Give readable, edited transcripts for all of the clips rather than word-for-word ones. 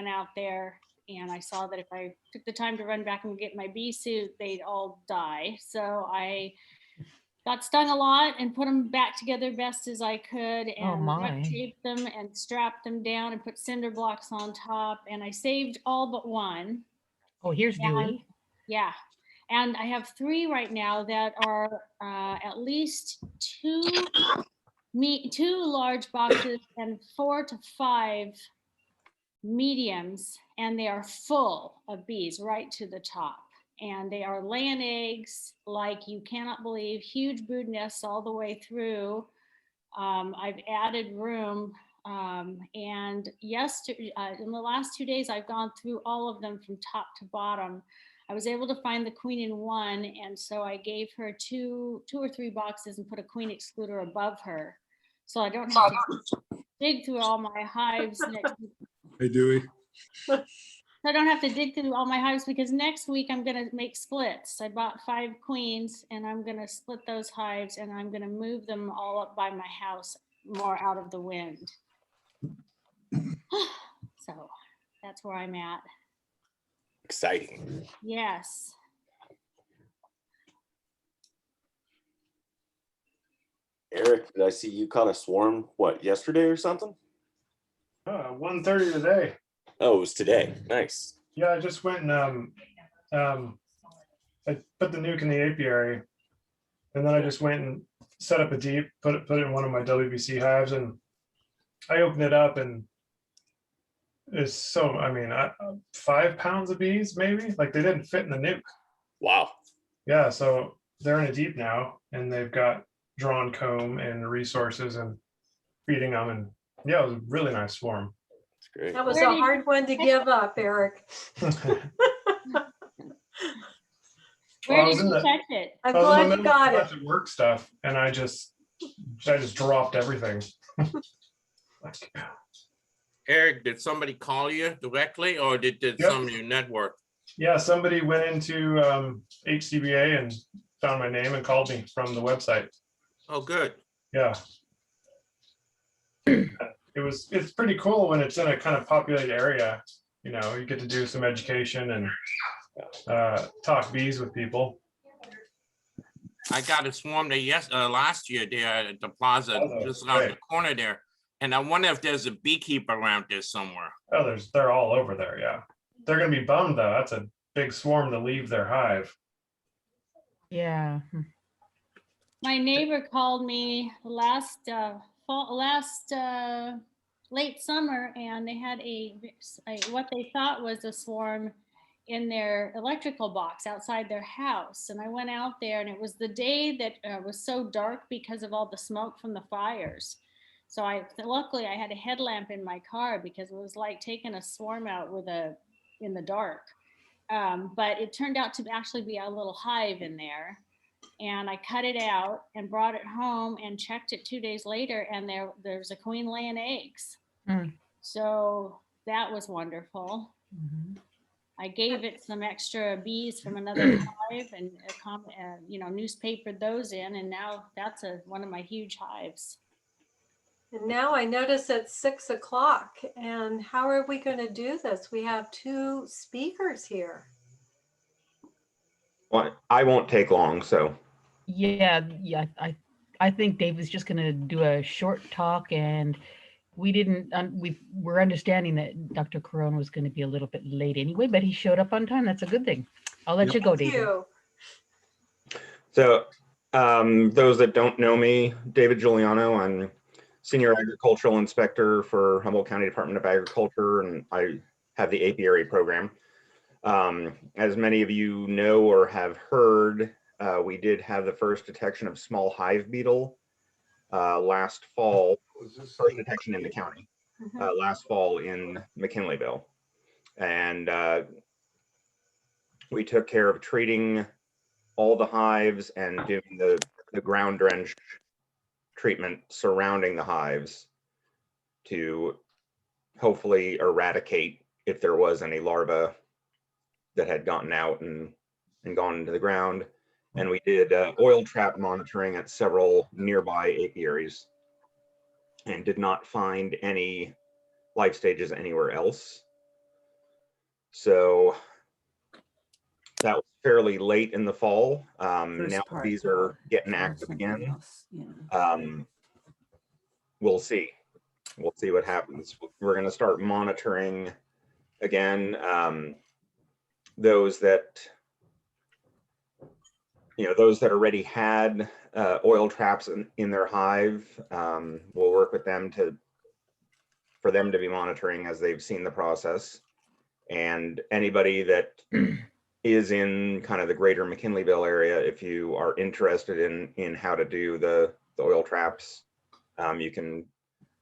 ran out there and I saw that if I took the time to run back and get my bee suit, they'd all die. So I got stung a lot and put them back together best as I could and duct taped them and strapped them down and put cinder blocks on top. And I saved all but one. Oh, here's Dewey. Yeah. And I have 3 right now that are at least two large boxes and 4 to 5 mediums, and they are full of bees right to the top. And they are laying eggs like you cannot believe, huge brood nests all the way through. I've added room. And yesterday, in the last 2 days, I've gone through all of them from top to bottom. I was able to find the queen in one, and so I gave her two or 3 boxes and put a queen excluder above her. So I don't have to dig through all my hives next week. Hey, Dewey. I don't have to dig through all my hives because next week I'm going to make splits. I bought 5 queens and I'm going to split those hives and I'm going to move them all up by my house more out of the wind. So that's where I'm at. Exciting. Yes. Eric, did I see you caught a swarm, what, yesterday or something? 1:30 today. Oh, it was today. Nice. Yeah, I just went and I put the nuke in the apiary, and then I just went and set up a deep, put it in one of my WBC hives, and I opened it up, and it's so, I mean, 5 pounds of bees, maybe, like they didn't fit in the nuke. Wow. Yeah, so they're in a deep now, and they've got drawn comb and resources and feeding them, and yeah, it was a really nice swarm. That's great. That was a hard one to give up, Eric. Where did you catch it? I'm glad you got it. Of work stuff, and I just dropped everything. Eric, did somebody call you directly, or did some of your network? Yeah, somebody went into HCBA and found my name and called me from the website. Oh, good. Yeah. It's pretty cool when it's in a kind of populated area. You know, you get to do some education and talk bees with people. I got a swarm there last year there at the plaza, just around the corner there. And I wonder if there's a beekeeper around there somewhere. Oh, they're all over there. Yeah, they're gonna be bummed though. That's a big swarm to leave their hive. Yeah. My neighbor called me last late summer, and they had a what they thought was a swarm in their electrical box outside their house. And I went out there, and it was the day that was so dark because of all the smoke from the fires. So luckily I had a headlamp in my car because it was like taking a swarm out in the dark. But it turned out to actually be a little hive in there. And I cut it out and brought it home and checked it 2 days later, and there's a queen laying eggs. So that was wonderful. I gave it some extra bees from another hive and newspapered those in, and now that's one of my huge hives. And now I notice it's 6 o'clock, and how are we going to do this? We have 2 speakers here. Well, I won't take long, so. Yeah. I think Dave was just going to do a short talk, and we're understanding that Dr. Caron was going to be a little bit late anyway, but he showed up on time. That's a good thing. I'll let you go, David. So those that don't know me, David Giuliano, I'm Senior Agricultural Inspector for Humboldt County Department of Agriculture, and I have the apiary program. As many of you know or have heard, we did have the first detection of small hive beetle last fall, first detection in the county, last fall in McKinleyville. And we took care of treating all the hives and doing the ground drench treatment surrounding the hives to hopefully eradicate if there was any larvae that had gotten out and gone into the ground. And we did oil trap monitoring at several nearby apiaries and did not find any life stages anywhere else. So that was fairly late in the fall. First Now part, these are getting or active something again. else, yeah. We'll see. We'll see what happens. We're going to start monitoring again. Those that, those that already had oil traps in their hive, we'll work with them for them to be monitoring as they've seen the process. And anybody that is in kind of the greater McKinleyville area, if you are interested in how to do the oil traps, you can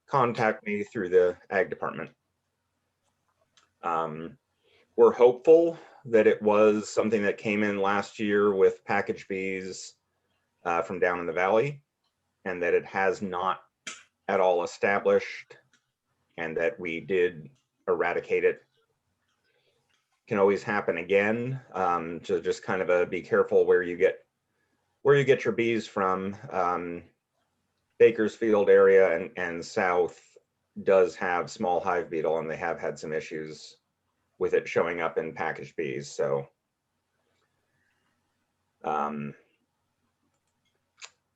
contact me through the ag department. We're hopeful that it was something that came in last year with package bees from down in the valley, and that it has not at all established, and that we did eradicate it. Can always happen again. So just kind of be careful where you get your bees from. Bakersfield area and south does have small hive beetle, and they have had some issues with it showing up in packaged bees. So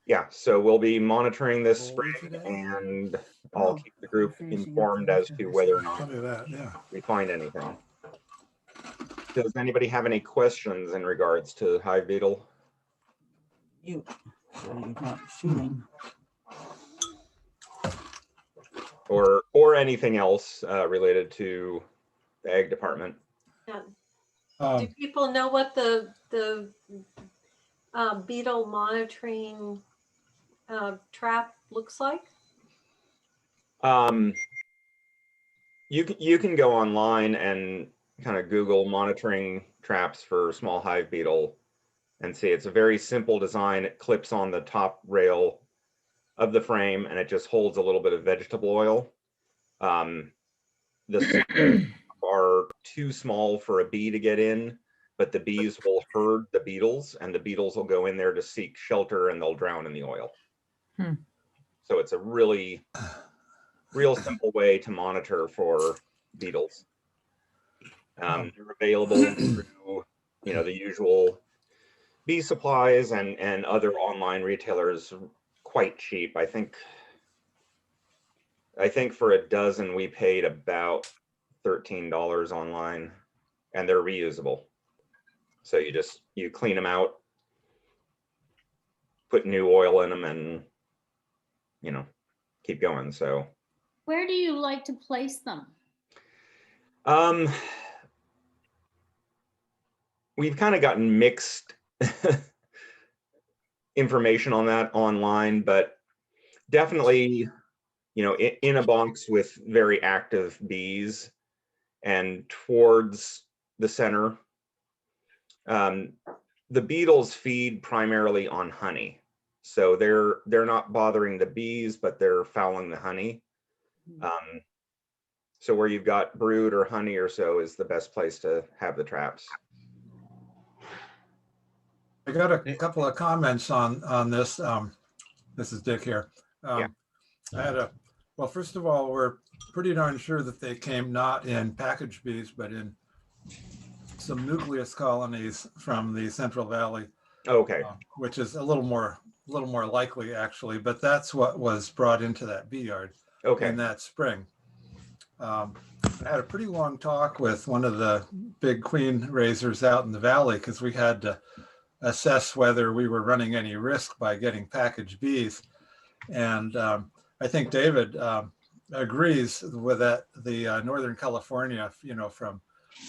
yeah, so we'll be monitoring this spring, and I'll keep the group informed as to whether or not we find anything. Does anybody have any questions in regards to hive beetle? You're not shooting. Or anything else related to the ag department? Do people know what the beetle monitoring trap looks like? You can go online and kind of Google monitoring traps for small hive beetle and see. It's a very simple design. It clips on the top rail of the frame, and it just holds a little bit of vegetable oil. The are too small for a bee to get in, but the bees will herd the beetles, and the beetles will go in there to seek shelter, and they'll drown in the oil. So it's a real simple way to monitor for beetles. They're available through, the usual bee supplies and other online retailers, quite cheap. I think for a dozen we paid about $13 online, and they're reusable. So you clean them out, put new oil in them, and keep going. So Where do you like to place them? We've kind of gotten mixed information on that online, but definitely, in a box with very active bees and towards the center. The beetles feed primarily on honey. So they're not bothering the bees, but they're fouling the honey. So where you've got brood or honey or so is the best place to have the traps. I got a couple of comments on this. This is Dick here. Yeah. Well, first of all, we're pretty darn sure that they came not in package bees, but in some nucleus colonies from the Central Valley. Okay. Which is a little more likely, actually, but that's what was brought into that bee yard in that spring. I had a pretty long talk with one of the big queen raisers out in the valley, because we had to assess whether we were running any risk by getting packaged bees. And I think David agrees with that. The Northern California, from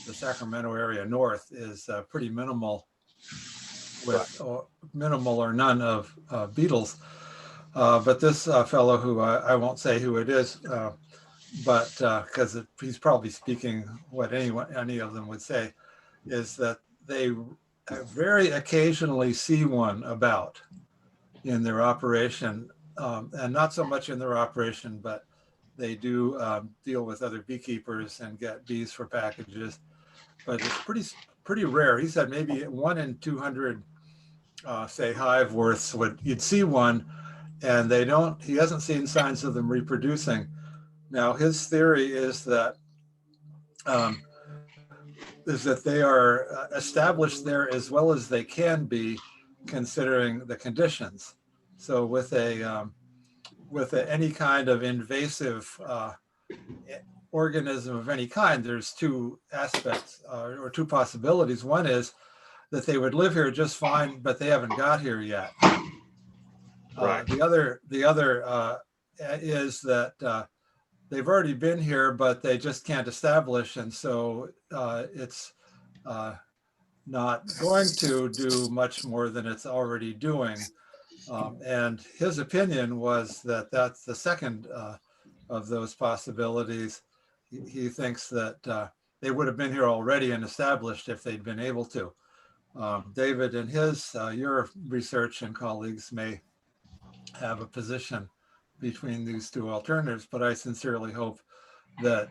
the Sacramento area north, is pretty minimal with minimal or none of beetles. But this fellow, who I won't say who it is, but because he's probably speaking what any of them would say, is that they very occasionally see one about in their operation, and not so much in their operation, but they do deal with other beekeepers and get bees for packages. But it's pretty rare. He said maybe 1 in 200, say, hive worths you'd see one, and he hasn't seen signs of them reproducing. Now, his theory is that is that they are established there as well as they can be, considering the conditions. So with any kind of invasive organism of any kind, there's two aspects or two possibilities. One is that they would live here just fine, but they haven't got here yet. Right. The other is that they've already been here, but they just can't establish, and so it's not going to do much more than it's already doing. And his opinion was that that's the second of those possibilities. He thinks that they would have been here already and established if they'd been able to. David and your research and colleagues may have a position between these two alternatives, but I sincerely hope that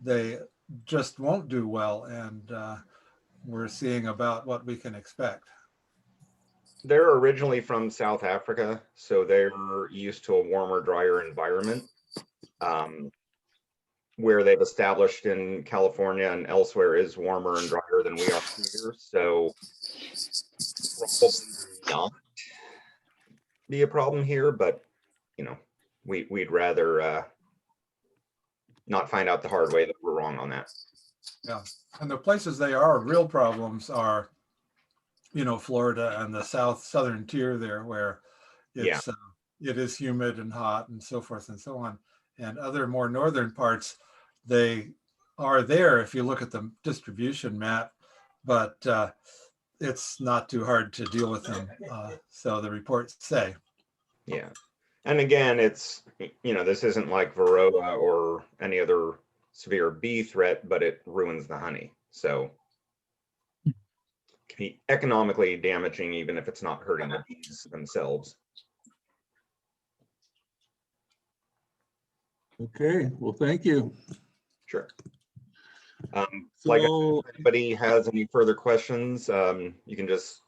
they just won't do well, and we're seeing about what we can expect. They're originally from South Africa, so they're used to a warmer, drier environment. Where they've established in California and elsewhere is warmer and drier than we are here, so probably not be a problem here, but you know, we'd rather not find out the hard way that we're wrong on that. Yeah, and the places they are real problems are, you know, Florida and the southern tier there, where it's it is humid and hot and so forth and so on. And other more northern parts, they are there if you look at the distribution map, but it's not too hard to deal with them. So the reports say. Yeah. And again, it's, you know, this isn't like Varroa or any other severe bee threat, but it ruins the honey. So it can be economically damaging, even if it's not hurting the bees themselves. Okay, well, thank you. Sure. Like if anybody has any further questions, you can just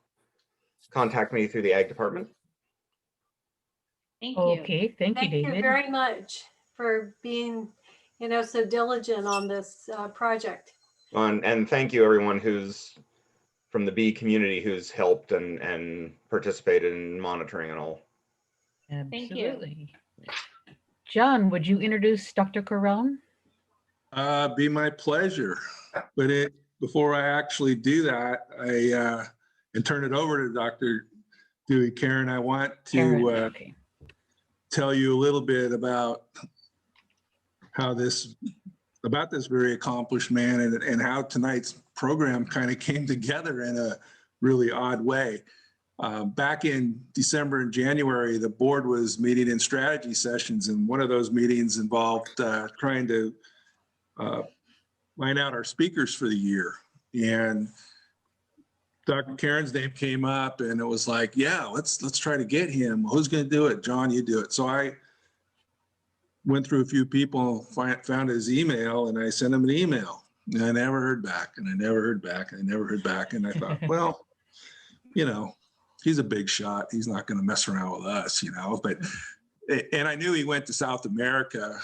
contact me through the ag department. Thank you. Okay, thank you, David. Thank you very much for being, you know, so diligent on this project. And thank you everyone who's from the bee community who's helped and participated in monitoring and all. Absolutely. John, would you introduce Dr. Caron? Be my pleasure. But before I actually do that, and turn it over to Dr. Dewey Caron, I want to tell you a little bit about this very accomplished man and how tonight's program kind of came together in a really odd way. Back in December and January, the board was meeting in strategy sessions, and one of those meetings involved trying to line out our speakers for the year. And Dr. Caron's name came up, and it was like, yeah, let's try to get him. Who's going to do it? John, you do it. So I went through a few people, found his email, and I sent him an email. And I never heard back, and I never heard back, and I never heard back. And I thought, well, you know, he's a big shot. He's not going to mess around with us, you know. And I knew he went to South America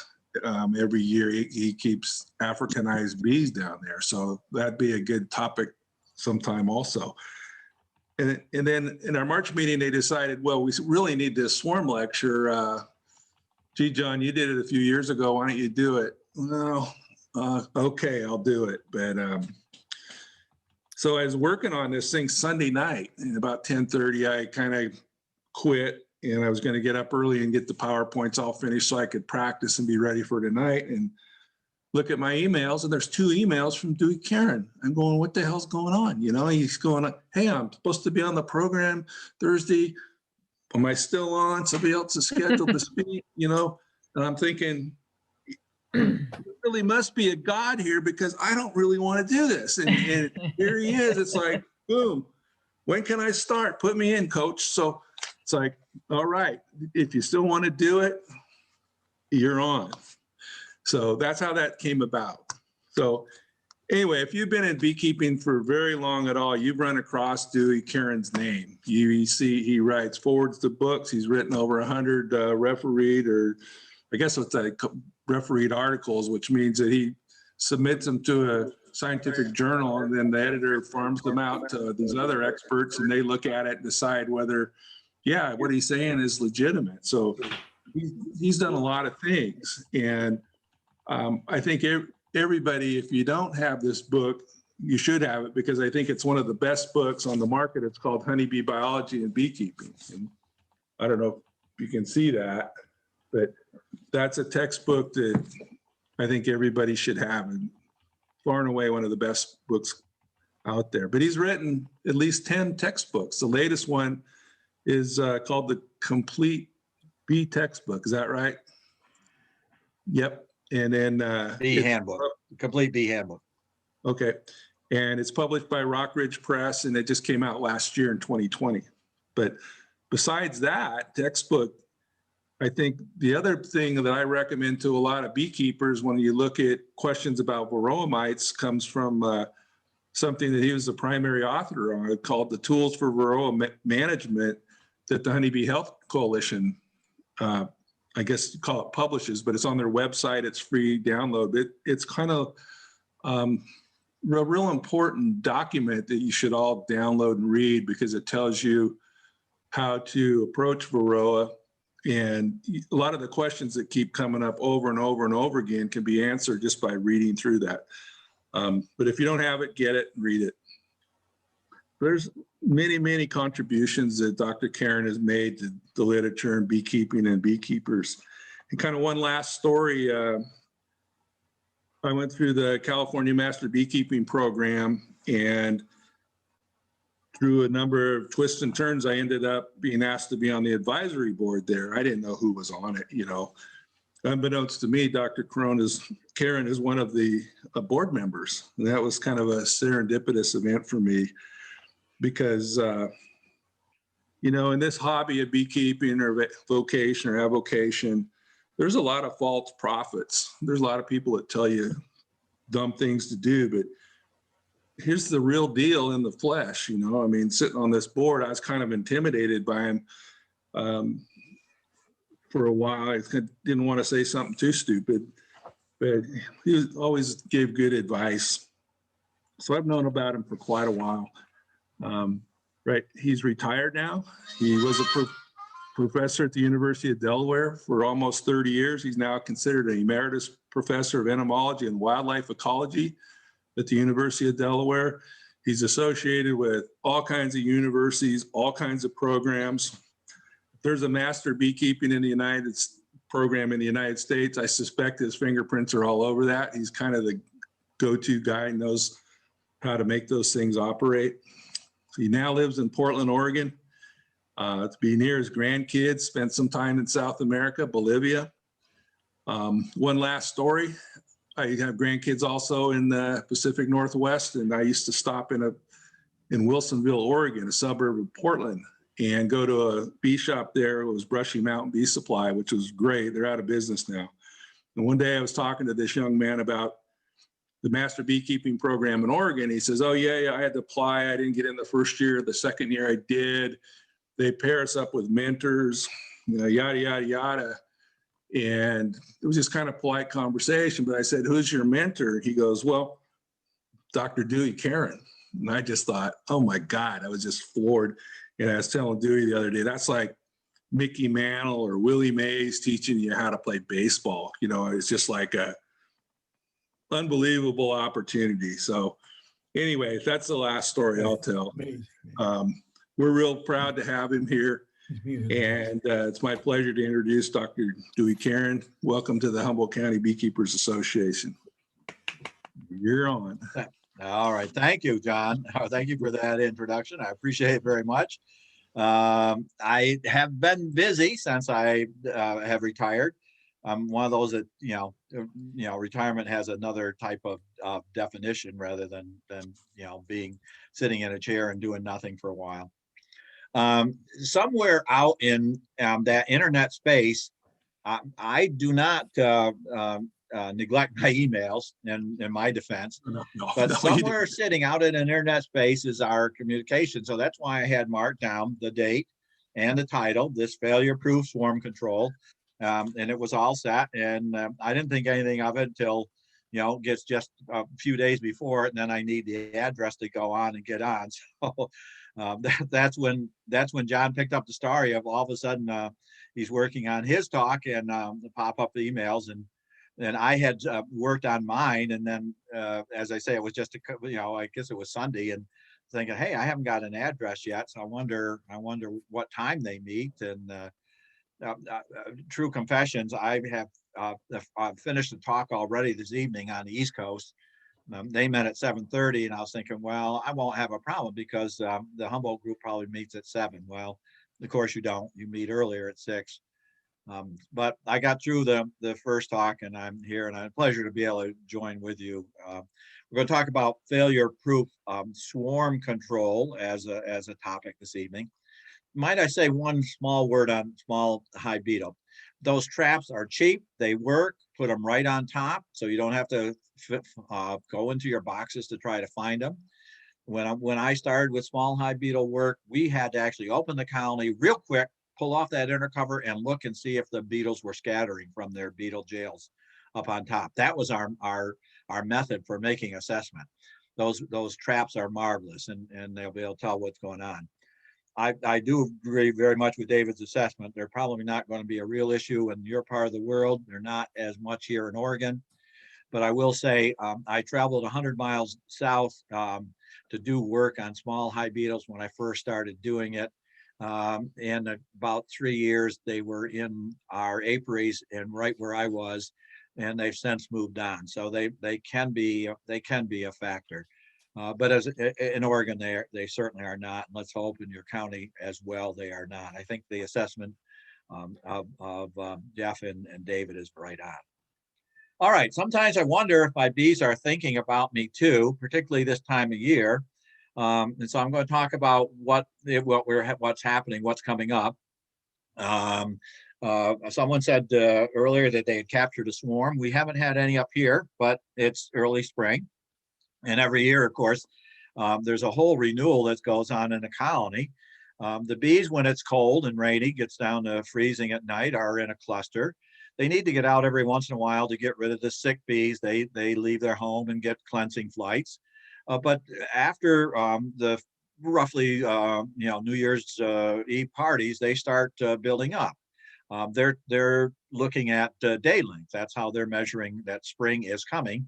every year. He keeps Africanized bees down there, so that'd be a good topic sometime also. And then in our March meeting, they decided, well, we really need this swarm lecture. Gee, John, you did it a few years ago. Why don't you do it? No, okay, I'll do it. But so I was working on this thing Sunday night, and about 10:30, I kind of quit, and I was going to get up early and get the PowerPoints all finished so I could practice and be ready for tonight. And look at my emails, and there's 2 emails from Dewey Caron. I'm going, what the hell's going on? You know, he's going, hey, I'm supposed to be on the program Thursday. Am I still on? Somebody else is scheduled to speak, you know? And I'm thinking, there really must be a God here, because I don't really want to do this. And here he is. It's like, boom, when can I start? Put me in, coach. So it's like, all right, if you still want to do it, you're on. So that's how that came about. So anyway, if you've been in beekeeping for very long at all, you've run across Dewey Caron's name. You see he writes, forwards to books. He's written over 100 refereed, or I guess it's like refereed articles, which means that he submits them to scientific journal, and then the editor farms them out to these other experts, and they look at it and decide whether, yeah, what he's saying is legitimate. So he's done a lot of things. And I think everybody, if you don't have this book, you should have it, because I think it's one of the best books on the market. It's called Honeybee Biology and Beekeeping. And I don't know if you can see that, but that's a textbook that I think everybody should have, and far and away one of the best books out there. But he's written at least 10 textbooks. The latest one is called the Complete Bee Textbook. Is that right? Yep. And then Bee Handbook, Complete Bee Handbook. Okay. And it's published by Rockridge Press, and it just came out last year in 2020. But besides that textbook, I think the other thing that I recommend to a lot of beekeepers when you look at questions about varroa mites comes from something that he was the primary author on, called The Tools for Varroa Management, that the Honeybee Health Coalition, I guess you call it, publishes, but it's on their website. It's free download. It's kind of a real important document that you should all download and read, because it tells you how to approach varroa. And a lot of the questions that keep coming up over and over and over again can be answered just by reading through that. But if you don't have it, get it and read it. There's many contributions that Dr. Caron has made to the literature and beekeeping and beekeepers. And kind of one last story, I went through the California Master Beekeeping Program, and through a number of twists and turns, I ended up being asked to be on the advisory board there. I didn't know who was on it, you know. Unbeknownst to me, Dr. Caron is one of the board members. And that was kind of a serendipitous event for me, because, you know, in this hobby of beekeeping or vocation or avocation, there's a lot of false prophets. There's a lot of people that tell you dumb things to do, but here's the real deal in the flesh, you know. I mean, sitting on this board, I was kind of intimidated by him for a while. I didn't want to say something too stupid, but he always gave good advice. So I've known about him for quite a while. Right, he's retired now. He was a professor at the University of Delaware for almost 30 years. He's now considered an emeritus professor of entomology and wildlife ecology at the University of Delaware. He's associated with all kinds of universities, all kinds of programs. If there's a master beekeeping in the program in the United States, I suspect his fingerprints are all over that. He's kind of the go-to guy, knows how to make those things operate. So he now lives in Portland, Oregon. To be near his grandkids, spent some time in South America, Bolivia. One last story. I have grandkids also in the Pacific Northwest, and I used to stop in Wilsonville, Oregon, a suburb of Portland, and go to a bee shop there. It was Brushy Mountain Bee Supply, which was great. They're out of business now. And one day I was talking to this young man about the master beekeeping program in Oregon. He says, oh yeah, I had to apply. I didn't get in the first year. The second year I did. They pair us up with mentors, you know, yada, yada, yada. And it was just kind of polite conversation, but I said, who's your mentor? He goes, well, Dr. Dewey Caron. And I just thought, oh my God, I was just floored. And I was telling Dewey the other day, that's like Mickey Mantle or Willie Mays teaching you how to play baseball. You know, it's just like a unbelievable opportunity. So anyway, that's the last story I'll tell. We're real proud to have him here. And it's my pleasure to introduce Dr. Dewey Caron. Welcome to the Humboldt County Beekeepers Association. You're on. All right. Thank you, John. Thank you for that introduction. I appreciate it very much. I have been busy since I have retired. I'm one of those that, retirement has another type of definition rather than sitting in a chair and doing nothing for a while. Somewhere out in that internet space, I do not neglect my emails in my defense, but somewhere sitting out in an internet space is our communication. So that's why I had marked down the date and the title, this failure-proof swarm control. And it was all set. And I didn't think anything of it until gets just a few days before it, and then I need the address to go on and get on. So that's when John picked up the story of all of a sudden he's working on his talk and pop up the emails, and I had worked on mine, and then as I say, it was just I guess it was Sunday, and thinking, hey, I haven't got an address yet, so I wonder what time they meet. And true confessions, I have finished the talk already this evening on the East Coast. They met at 7:30, and I was thinking, well, I won't have a problem because the Humboldt group probably meets at 7. Well, of course you don't. You meet earlier at 6. But I got through the first talk, and I'm here, and it's a pleasure to be able to join with you. We're going to talk about failure-proof swarm control as a topic this evening. Might I say one small word on small hive beetle? Those traps are cheap. They work. Put them right on top, so you don't have to go into your boxes to try to find them. When I started with small hive beetle work, we had to actually open the colony real quick, pull off that inner cover, and look and see if the beetles were scattering from their beetle jails up on top. That was our method for making assessment. Those traps are marvelous, and they'll be able to tell what's going on. I do agree very much with David's assessment. They're probably not going to be a real issue in your part of the world. They're not as much here in Oregon. But I will say I traveled 100 miles south to do work on small hive beetles when I first started doing it. In about 3 years, they were in our apiaries and right where I was, and they've since moved on. So they can be a factor. But as in Oregon, they certainly are not. And let's hope in your county as well they are not. I think the assessment of Jeff and David is right on. All right. Sometimes I wonder if my bees are thinking about me too, particularly this time of year. And so I'm going to talk about what's happening, what's coming up. Someone said earlier that they had captured a swarm. We haven't had any up here, but it's early spring. And every year, of course, there's a whole renewal that goes on in a colony. The bees, when it's cold and rainy, gets down to freezing at night, are in a cluster. They need to get out every once in a while to get rid of the sick bees. They leave their home and get cleansing flights. But after the roughly New Year's Eve parties, they start building up. They're looking at day length. That's how they're measuring that spring is coming.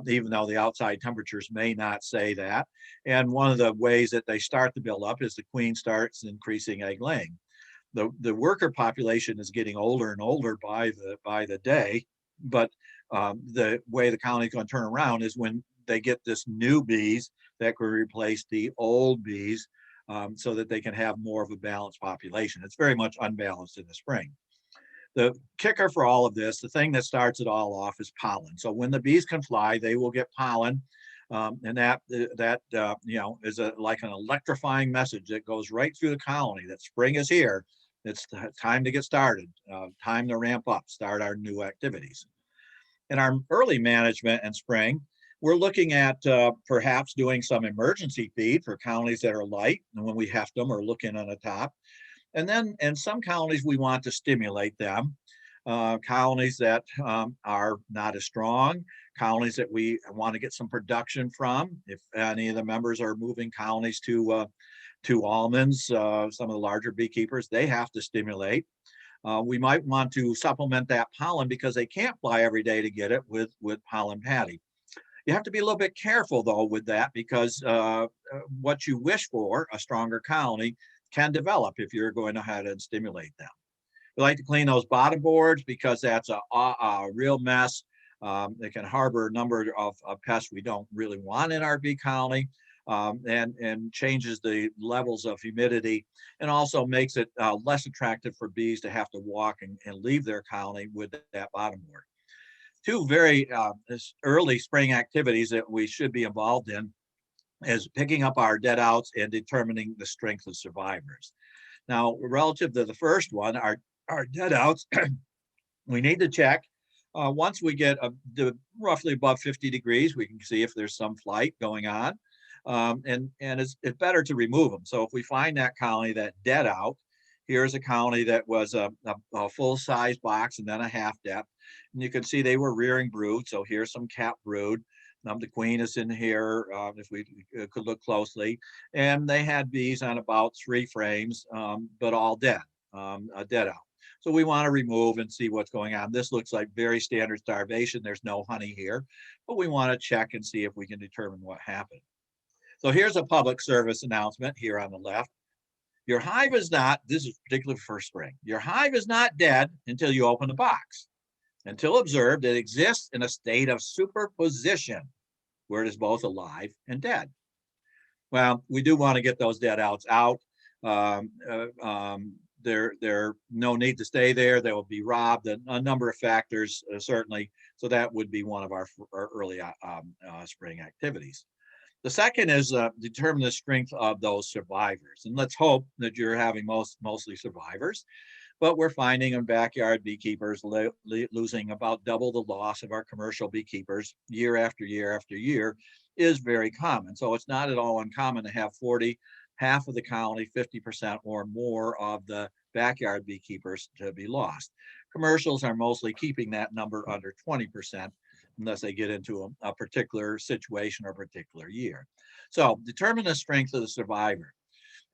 Even though the outside temperatures may not say that. And one of the ways that they start to build up is the queen starts increasing egg laying. The worker population is getting older and older by the day, but the way the colony is going to turn around is when they get this new bees that could replace the old bees so that they can have more of a balanced population. It's very much unbalanced in the spring. The kicker for all of this, the thing that starts it all off, is pollen. So when the bees can fly, they will get pollen, and that is like an electrifying message that goes right through the colony that spring is here. It's time to get started, time to ramp up, start our new activities. In our early management in spring, we're looking at perhaps doing some emergency feed for colonies that are light, and when we heft them or looking on the top. And then in some colonies, we want to stimulate them. Colonies that are not as strong, colonies that we want to get some production from. If any of the members are moving colonies to almonds, some of the larger beekeepers, they have to stimulate. We might want to supplement that pollen because they can't fly every day to get it with pollen patty. You have to be a little bit careful though with that because what you wish for, a stronger colony, can develop if you're going ahead and stimulate them. We like to clean those bottom boards because that's a real mess. It can harbor a number of pests we don't really want in our bee colony and changes the levels of humidity and also makes it less attractive for bees to have to walk and leave their colony with that bottom board. Two very early spring activities that we should be involved in is picking up our dead outs and determining the strength of survivors. Now, relative to the first one, our dead outs, we need to check. Once we get roughly above 50 degrees, we can see if there's some flight going on. And it's better to remove them. So if we find that colony, that dead out, here's a colony that was a full-size box and then a half depth. And you can see they were rearing brood. So here's some capped brood. The queen is in here, if we could look closely. And they had bees on about 3 frames, but all dead, dead out. So we want to remove and see what's going on. This looks like very standard starvation. There's no honey here, but we want to check and see if we can determine what happened. So here's a public service announcement here on the left. Your hive is not, this is particularly for spring, your hive is not dead until you open the box. Until observed, it exists in a state of superposition, where it is both alive and dead. Well, we do want to get those dead outs out. There no need to stay there. They will be robbed. A number of factors, certainly. So that would be one of our early spring activities. The second is determine the strength of those survivors. And let's hope that you're having mostly survivors. But we're finding in backyard beekeepers losing about double the loss of our commercial beekeepers year after year after year is very common. So it's not at all uncommon to have 40, half of the colony, 50% or more of the backyard beekeepers to be lost. Commercials are mostly keeping that number under 20% unless they get into a particular situation or particular year. So determine the strength of the survivor.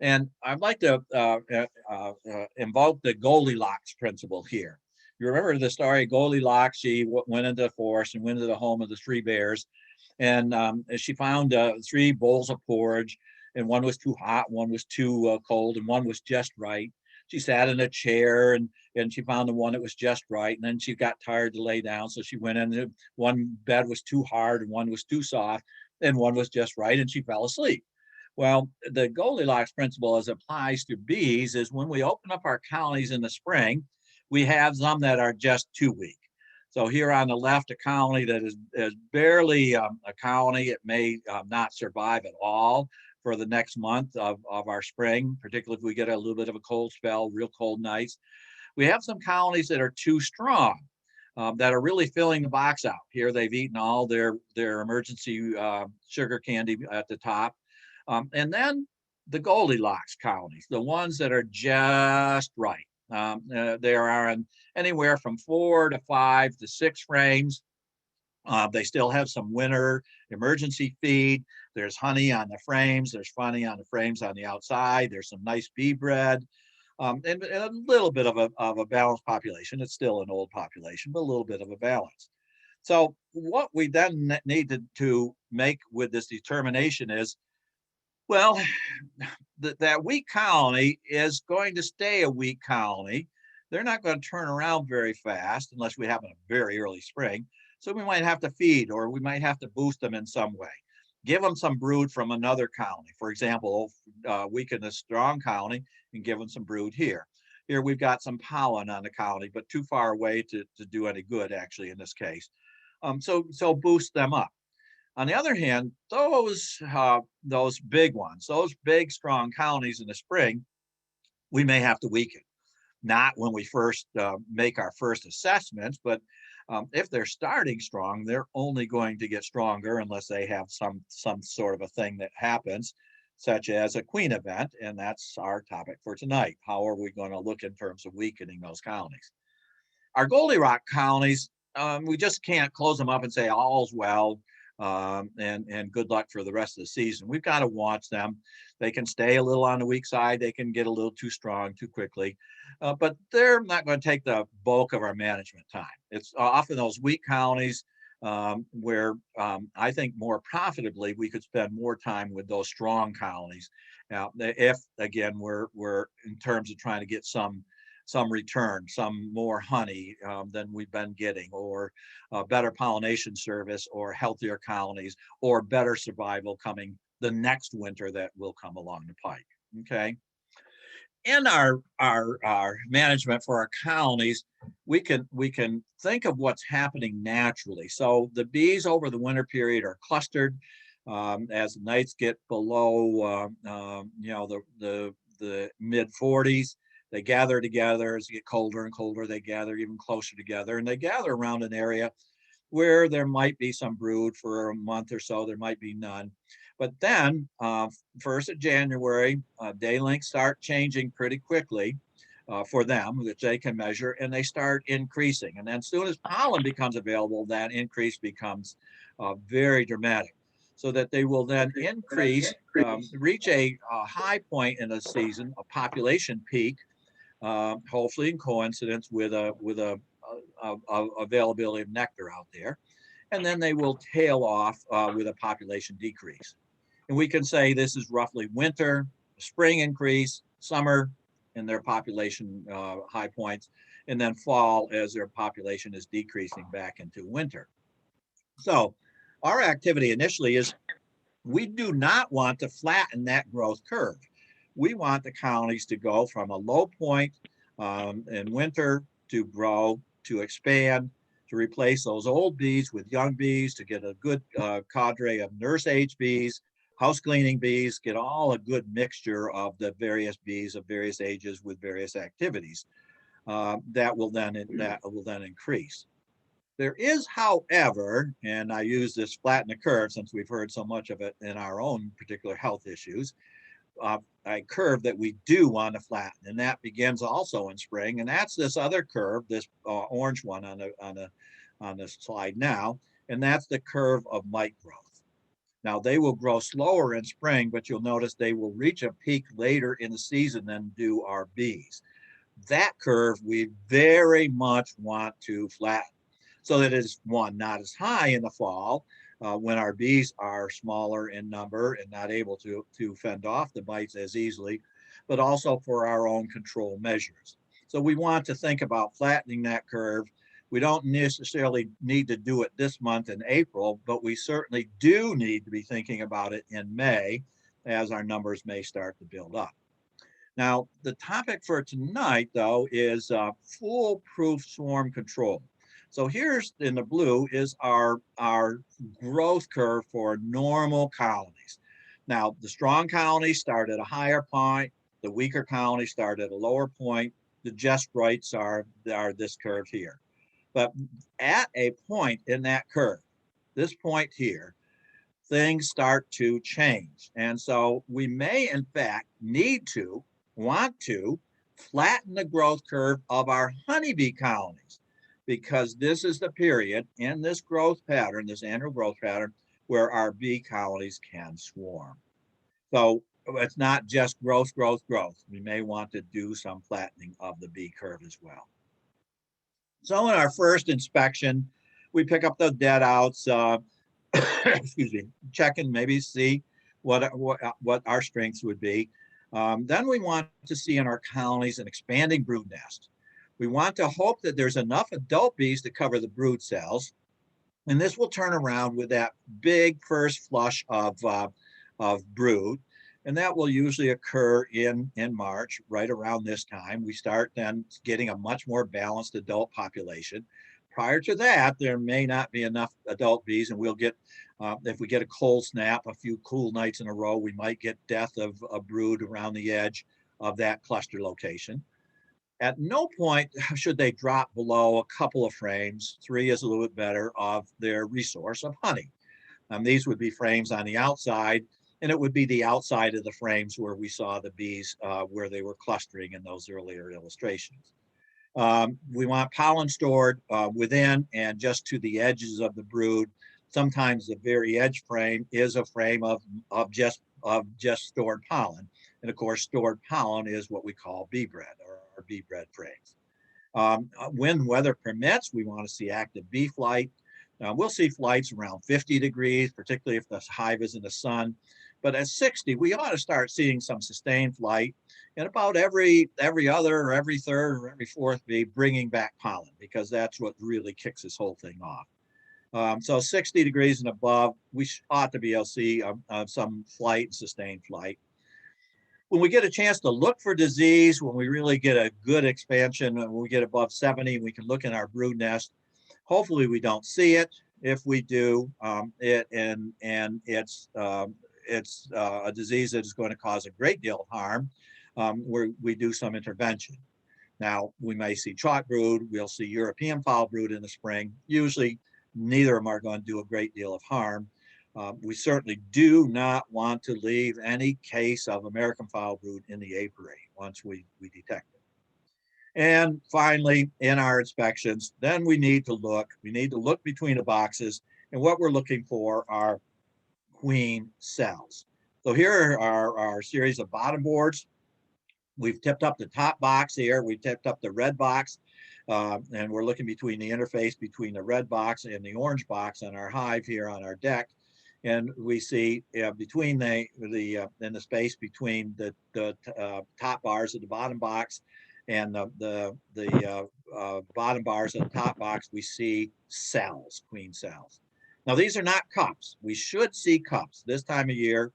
And I'd like to invoke the Goldilocks principle here. You remember the story, Goldilocks, she went into the forest and went into the home of the 3 bears. And she found 3 bowls of porridge, and one was too hot, one was too cold, and one was just right. She sat in a chair and she found the one that was just right. And then she got tired to lay down. So she went in, one bed was too hard and one was too soft, and one was just right, and she fell asleep. Well, the Goldilocks principle as applies to bees is when we open up our colonies in the spring, we have some that are just too weak. So here on the left, a colony that is barely a colony. It may not survive at all for the next month of our spring, particularly if we get a little bit of a cold spell, real cold nights. We have some colonies that are too strong, that are really filling the box out. Here they've eaten all their emergency sugar candy at the top. And then the Goldilocks colonies, the ones that are just right. They are in anywhere from 4 to 5 to 6 frames. They still have some winter emergency feed. There's honey on the frames. There's honey on the frames on the outside. There's some nice bee bread. And a little bit of a balanced population. It's still an old population, but a little bit of a balance. So what we then need to make with this determination is, well, that weak colony is going to stay a weak colony. They're not going to turn around very fast unless we have a very early spring. So we might have to feed, or we might have to boost them in some way. Give them some brood from another colony. For example, weaken a strong colony and give them some brood here. Here we've got some pollen on the colony, but too far away to do any good, actually, in this case. So boost them up. On the other hand, those big ones, those big, strong colonies in the spring, we may have to weaken. Not when we first make our first assessments, but if they're starting strong, they're only going to get stronger unless they have some sort of a thing that happens, such as a queen event, and that's our topic for tonight. How are we going to look in terms of weakening those colonies? Our Goldilocks colonies, we just can't close them up and say all's well. And good luck for the rest of the season. We've got to watch them. They can stay a little on the weak side. They can get a little too strong too quickly, but they're not going to take the bulk of our management time. It's often those weak colonies where I think more profitably we could spend more time with those strong colonies. Now, if again we're in terms of trying to get some return, some more honey than we've been getting, or better pollination service, or healthier colonies, or better survival coming the next winter that will come along the pike. Okay. In our management for our colonies, we can think of what's happening naturally. So the bees over the winter period are clustered. As the nights get below the mid 40s. They gather together. As it gets colder and colder, they gather even closer together, and they gather around an area where there might be some brood for a month or so. There might be none. But then 1st of January, day lengths start changing pretty quickly. for them, which they can measure, and they start increasing. And then as soon as pollen becomes available, that increase becomes very dramatic, so that they will then increase, reach a high point in the season, a population peak, hopefully in coincidence with a availability of nectar out there. And then they will tail off with a population decrease. And we can say this is roughly winter, spring increase, summer, in their population high points, and then fall as their population is decreasing back into winter. So our activity initially is we do not want to flatten that growth curve. We want the colonies to go from a low point in winter to grow, to expand, to replace those old bees with young bees, to get a good cadre of nurse age bees, house cleaning bees, get all a good mixture of the various bees of various ages with various activities. That will then increase. There is, however, and I use this flatten the curve since we've heard so much of it in our own particular health issues, a curve that we do want to flatten, and that begins also in spring, and that's this other curve, this orange one on the slide now, and that's the curve of mite growth. Now, they will grow slower in spring, but you'll notice they will reach a peak later in the season than do our bees. That curve we very much want to flatten so that it's, one, not as high in the fall when our bees are smaller in number and not able to fend off the mites as easily, but also for our own control measures. So we want to think about flattening that curve. We don't necessarily need to do it this month in April, but we certainly do need to be thinking about it in May as our numbers may start to build up. Now, the topic for tonight, though, is foolproof swarm control. So here's in the blue is our growth curve for normal colonies. Now, the strong colonies start at a higher point, the weaker colonies start at a lower point. The just rights are this curve here. But at a point in that curve, this point here, things start to change. And so we may, in fact, want to flatten the growth curve of our honeybee colonies, because this is the period in this growth pattern, this annual growth pattern, where our bee colonies can swarm. So it's not just growth, growth, growth. We may want to do some flattening of the bee curve as well. So in our first inspection, we pick up the dead outs, excuse me, check and maybe see what our strengths would be. Then we want to see in our colonies an expanding brood nest. We want to hope that there's enough adult bees to cover the brood cells. And this will turn around with that big first flush of brood. And that will usually occur in March, right around this time. We start then getting a much more balanced adult population. Prior to that, there may not be enough adult bees, and we'll get, if we get a cold snap, a few cool nights in a row, we might get death of a brood around the edge of that cluster location. At no point should they drop below a couple of frames, 3 is a little bit better, of their resource of honey. These would be frames on the outside, and it would be the outside of the frames where we saw the bees where they were clustering in those earlier illustrations. We want pollen stored within and just to the edges of the brood. Sometimes the very edge frame is a frame of just stored pollen. And of course, stored pollen is what we call bee bread, or our bee bread frames. When weather permits, we want to see active bee flight. We'll see flights around 50 degrees, particularly if the hive is in the sun. But at 60, we ought to start seeing some sustained flight, and about every other or every third or every fourth bee bringing back pollen, because that's what really kicks this whole thing off. So 60 degrees and above, we ought to be able to see some flight, sustained flight. When we get a chance to look for disease, when we really get a good expansion, when we get above 70, we can look in our brood nest. Hopefully we don't see it. If we do, it's a disease that is going to cause a great deal of harm, where we do some intervention. Now, we may see chalk brood, we'll see European foul brood in the spring. Usually, neither of them are going to do a great deal of harm. We certainly do not want to leave any case of American foul brood in the apiary once we detect it. And finally, in our inspections, then we need to look between the boxes, and what we're looking for are queen cells. So here are our series of bottom boards. We've tipped up the top box here. We tipped up the red box, and we're looking between the interface between the red box and the orange box on our hive here on our deck. And we see between in the space between the top bars of the bottom box and the bottom bars of the top box, we see cells, queen cells. Now, these are not cups. We should see cups this time of year.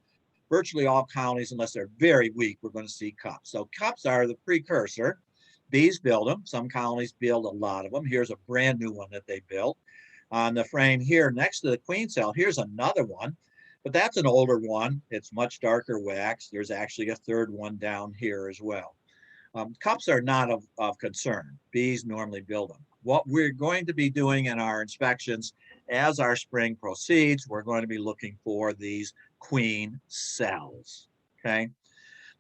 Virtually all colonies, unless they're very weak, we're going to see cups. So cups are the precursor. Bees build them. Some colonies build a lot of them. Here's a brand new one that they built. On the frame here next to the queen cell, here's another one, but that's an older one. It's much darker wax. There's actually a third one down here as well. Cups are not of concern. Bees normally build them. What we're going to be doing in our inspections as our spring proceeds, we're going to be looking for these queen cells, okay?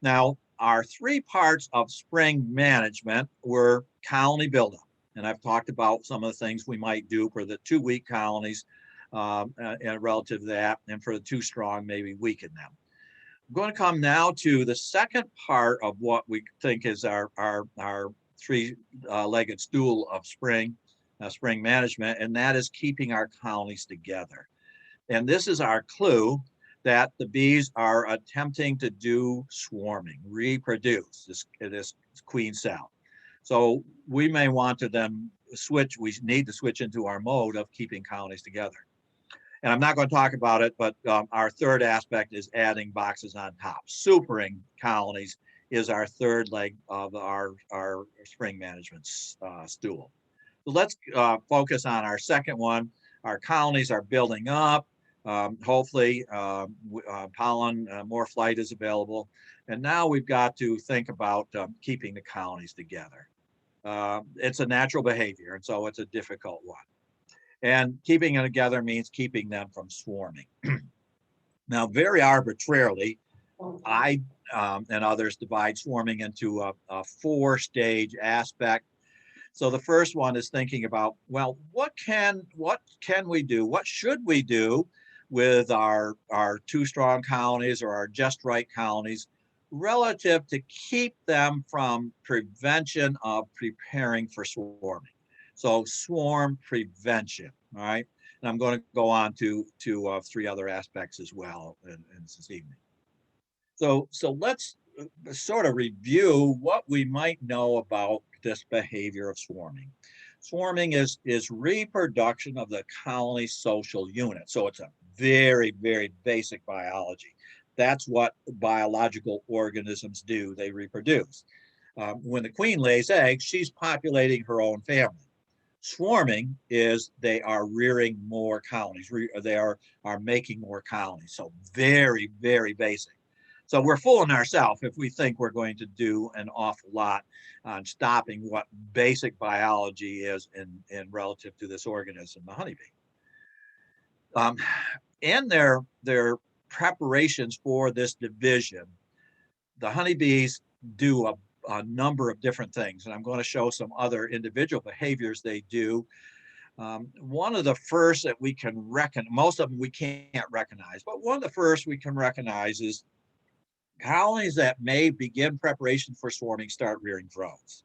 Now, our 3 parts of spring management were colony buildup. And I've talked about some of the things we might do for the 2 weak colonies relative to that, and for the 2 strong, maybe weaken them. I'm going to come now to the second part of what we think is our 3-legged stool of spring management, and that is keeping our colonies together. And this is our clue that the bees are attempting to do swarming, reproduce this queen cell. So we may want to then switch, we need to switch into our mode of keeping colonies together. And I'm not going to talk about it, but our third aspect is adding boxes on top. Supering colonies is our third leg of our spring management stool. So let's focus on our second one. Our colonies are building up. Hopefully pollen, more flight is available. And now we've got to think about keeping the colonies together. It's a natural behavior, and so it's a difficult one. And keeping it together means keeping them from swarming. Now, very arbitrarily, I and others divide swarming into a 4-stage aspect. So the first one is thinking about, well, what can we do? What should we do with our 2 strong colonies or our just right colonies relative to keep them from prevention of preparing for swarming? So swarm prevention, all right? And I'm going to go on to 3 other aspects as well in this evening. So let's sort of review what we might know about this behavior of swarming. Swarming is reproduction of the colony social unit. So it's a very, very basic biology. That's what biological organisms do. They reproduce. When the queen lays eggs, she's populating her own family. Swarming is they are rearing more colonies. They are making more colonies. So very, very basic. So we're fooling ourselves if we think we're going to do an awful lot on stopping what basic biology is in relative to this organism, the honeybee. In their preparations for this division, the honeybees do a number of different things, and I'm going to show some other individual behaviors they do. One of the first that we can recognize, most of them we can't recognize, but one of the first we can recognize is colonies that may begin preparation for swarming start rearing drones.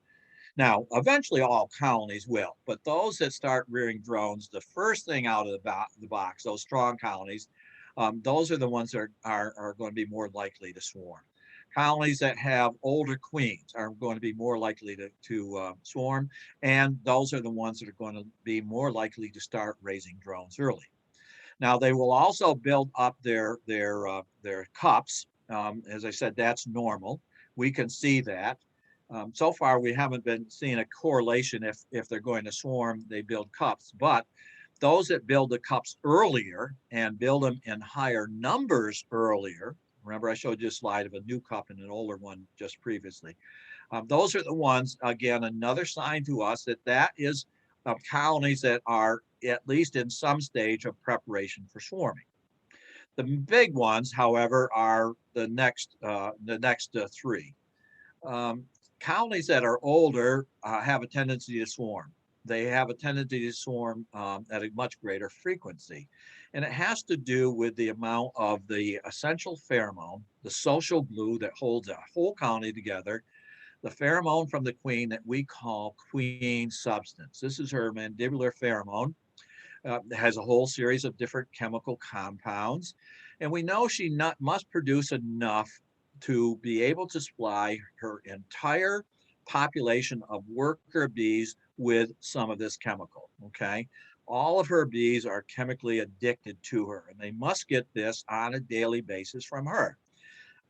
Now, eventually all colonies will, but those that start rearing drones, the first thing out of the box, those strong colonies, those are the ones that are going to be more likely to swarm. Colonies that have older queens are going to be more likely to swarm, and those are the ones that are going to be more likely to start raising drones early. Now, they will also build up their cups. As I said, that's normal. We can see that. So far, we haven't been seeing a correlation if they're going to swarm, they build cups. But those that build the cups earlier and build them in higher numbers earlier, remember I showed you a slide of a new cup and an older one just previously. Those are the ones, again, another sign to us that is colonies that are at least in some stage of preparation for swarming. The big ones, however, are the next 3. colonies that are older have a tendency to swarm. They have a tendency to swarm at a much greater frequency. And it has to do with the amount of the essential pheromone, the social glue that holds a whole colony together, the pheromone from the queen that we call queen substance. This is her mandibular pheromone. It has a whole series of different chemical compounds. And we know she must produce enough to be able to supply her entire population of worker bees with some of this chemical, okay? All of her bees are chemically addicted to her, and they must get this on a daily basis from her.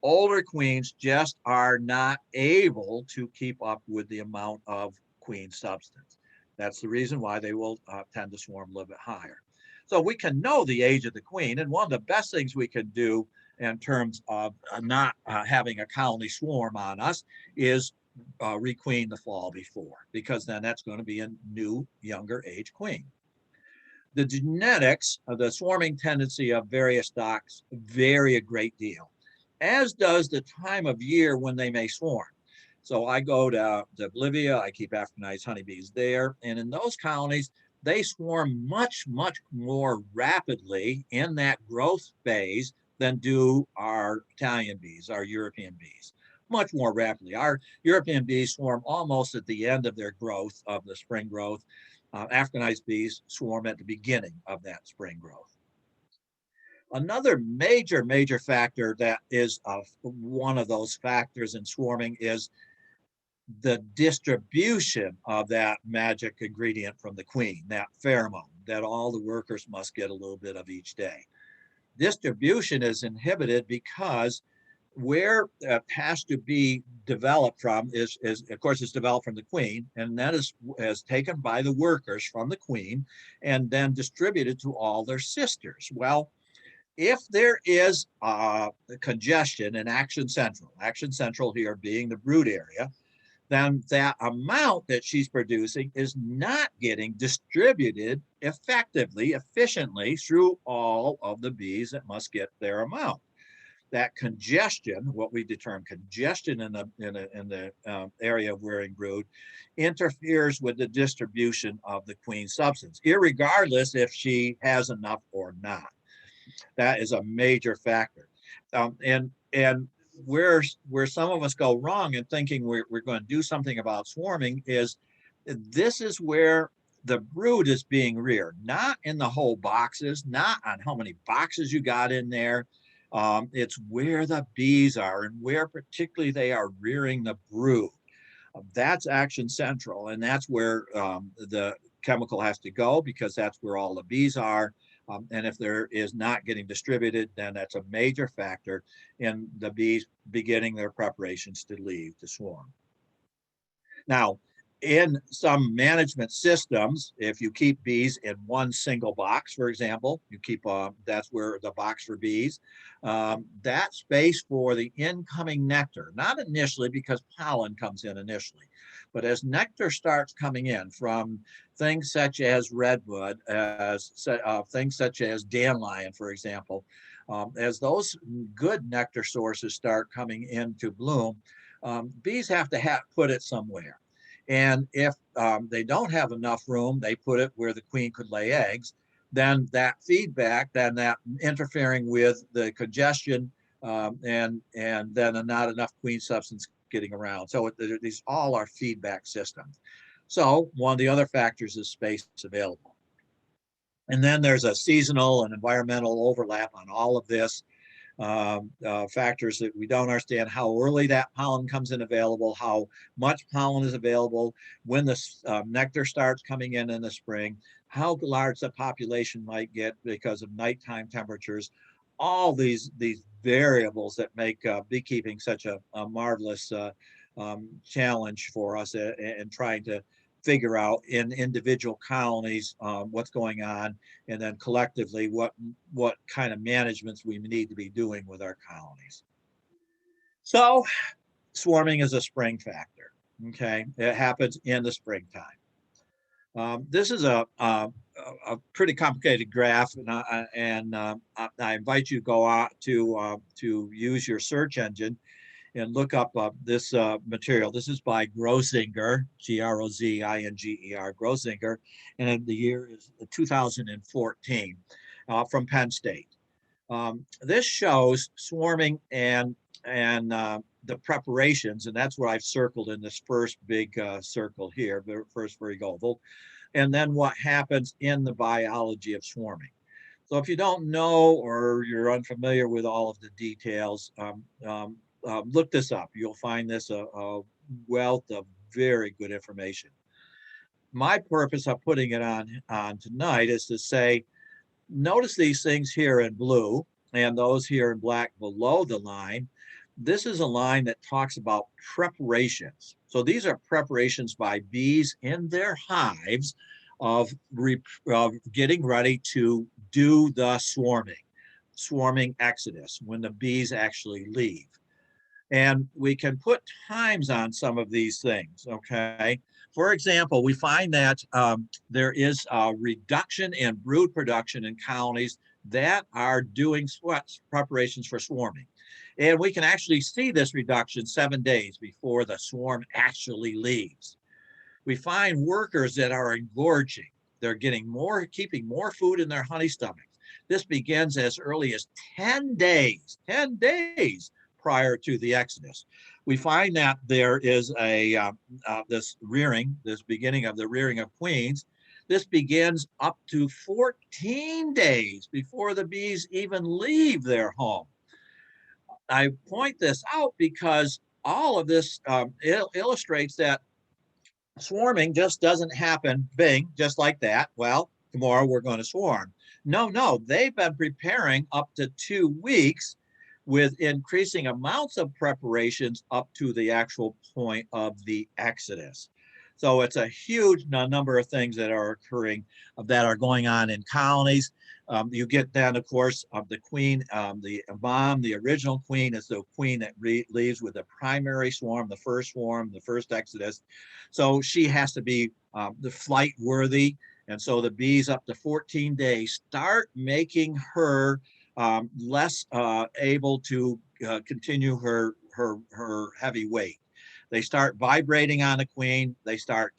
Older queens just are not able to keep up with the amount of queen substance. That's the reason why they will tend to swarm a little bit higher. So we can know the age of the queen, and one of the best things we can do in terms of not having a colony swarm on us is requeen the fall before, because then that's going to be a new, younger age queen. The genetics of the swarming tendency of various stocks vary a great deal, as does the time of year when they may swarm. So I go to Bolivia, I keep Africanized honeybees there, and in those colonies, they swarm much, much more rapidly in that growth phase than do our Italian bees, our European bees, much more rapidly. Our European bees swarm almost at the end of their growth, of the spring growth. Africanized bees swarm at the beginning of that spring growth. Another major factor that is one of those factors in swarming is the distribution of that magic ingredient from the queen, that pheromone that all the workers must get a little bit of each day. Distribution is inhibited because where it has to be developed from is of course, it's developed from the queen, and that is taken by the workers from the queen and then distributed to all their sisters. Well, if there is congestion in Action Central here being the brood area, then that amount that she's producing is not getting distributed effectively, efficiently through all of the bees that must get their amount. That congestion, what we determine congestion in the area of wearing brood, interferes with the distribution of the queen substance, irregardless if she has enough or not. That is a major factor. And where some of us go wrong in thinking we're going to do something about swarming is this is where the brood is being reared, not in the whole boxes, not on how many boxes you got in there. It's where the bees are and where particularly they are rearing the brood. That's Action Central, and that's where the chemical has to go, because that's where all the bees are. And if there is not getting distributed, then that's a major factor in the bees beginning their preparations to leave to swarm. Now, in some management systems, if you keep bees in one single box, for example, you keep that's where the box for bees, that space for the incoming nectar, not initially because pollen comes in initially, but as nectar starts coming in from things such as redwood, things such as dandelion, for example, as those good nectar sources start coming into bloom, bees have to put it somewhere. And if they don't have enough room, they put it where the queen could lay eggs. Then that feedback, then that interfering with the congestion, and then not enough queen substance getting around. So these all are feedback systems. So one of the other factors is space available. And then there's a seasonal and environmental overlap on all of this. Factors that we don't understand how early that pollen comes in available, how much pollen is available, when the nectar starts coming in the spring, how large the population might get because of nighttime temperatures, all these variables that make beekeeping such a marvelous challenge for us in trying to figure out in individual colonies what's going on, and then collectively what kind of managements we need to be doing with our colonies. So swarming is a spring factor, okay? It happens in the springtime. This is a pretty complicated graph, and I invite you to go out to use your search engine and look up this material. This is by Grozinger, Grozinger, Grozinger, and the year is 2014 from Penn State. This shows swarming and the preparations, and that's what I've circled in this first big circle here, the first very oval, and then what happens in the biology of swarming. So if you don't know or you're unfamiliar with all of the details, look this up. You'll find this a wealth of very good information. My purpose of putting it on tonight is to say, notice these things here in blue and those here in black below the line. This is a line that talks about preparations. So these are preparations by bees in their hives of getting ready to do the swarming exodus, when the bees actually leave. And we can put times on some of these things, okay? For example, we find that there is a reduction in brood production in colonies that are doing preparations for swarming. And we can actually see this reduction 7 days before the swarm actually leaves. We find workers that are engorging. They're getting more, keeping more food in their honey stomachs. This begins as early as 10 days prior to the exodus. We find that there is this beginning of the rearing of queens. This begins up to 14 days before the bees even leave their home. I point this out because all of this illustrates that swarming just doesn't happen, bing, just like that. Well, tomorrow we're going to swarm. No, they've been preparing up to 2 weeks with increasing amounts of preparations up to the actual point of the exodus. So it's a huge number of things that are occurring, that are going on in colonies. You get then, of course, the queen, the mom, the original queen is the queen that leaves with the primary swarm, the first exodus. So she has to be the flight worthy. And so the bees up to 14 days start making her less able to continue her heavy weight. They start vibrating on the queen. They start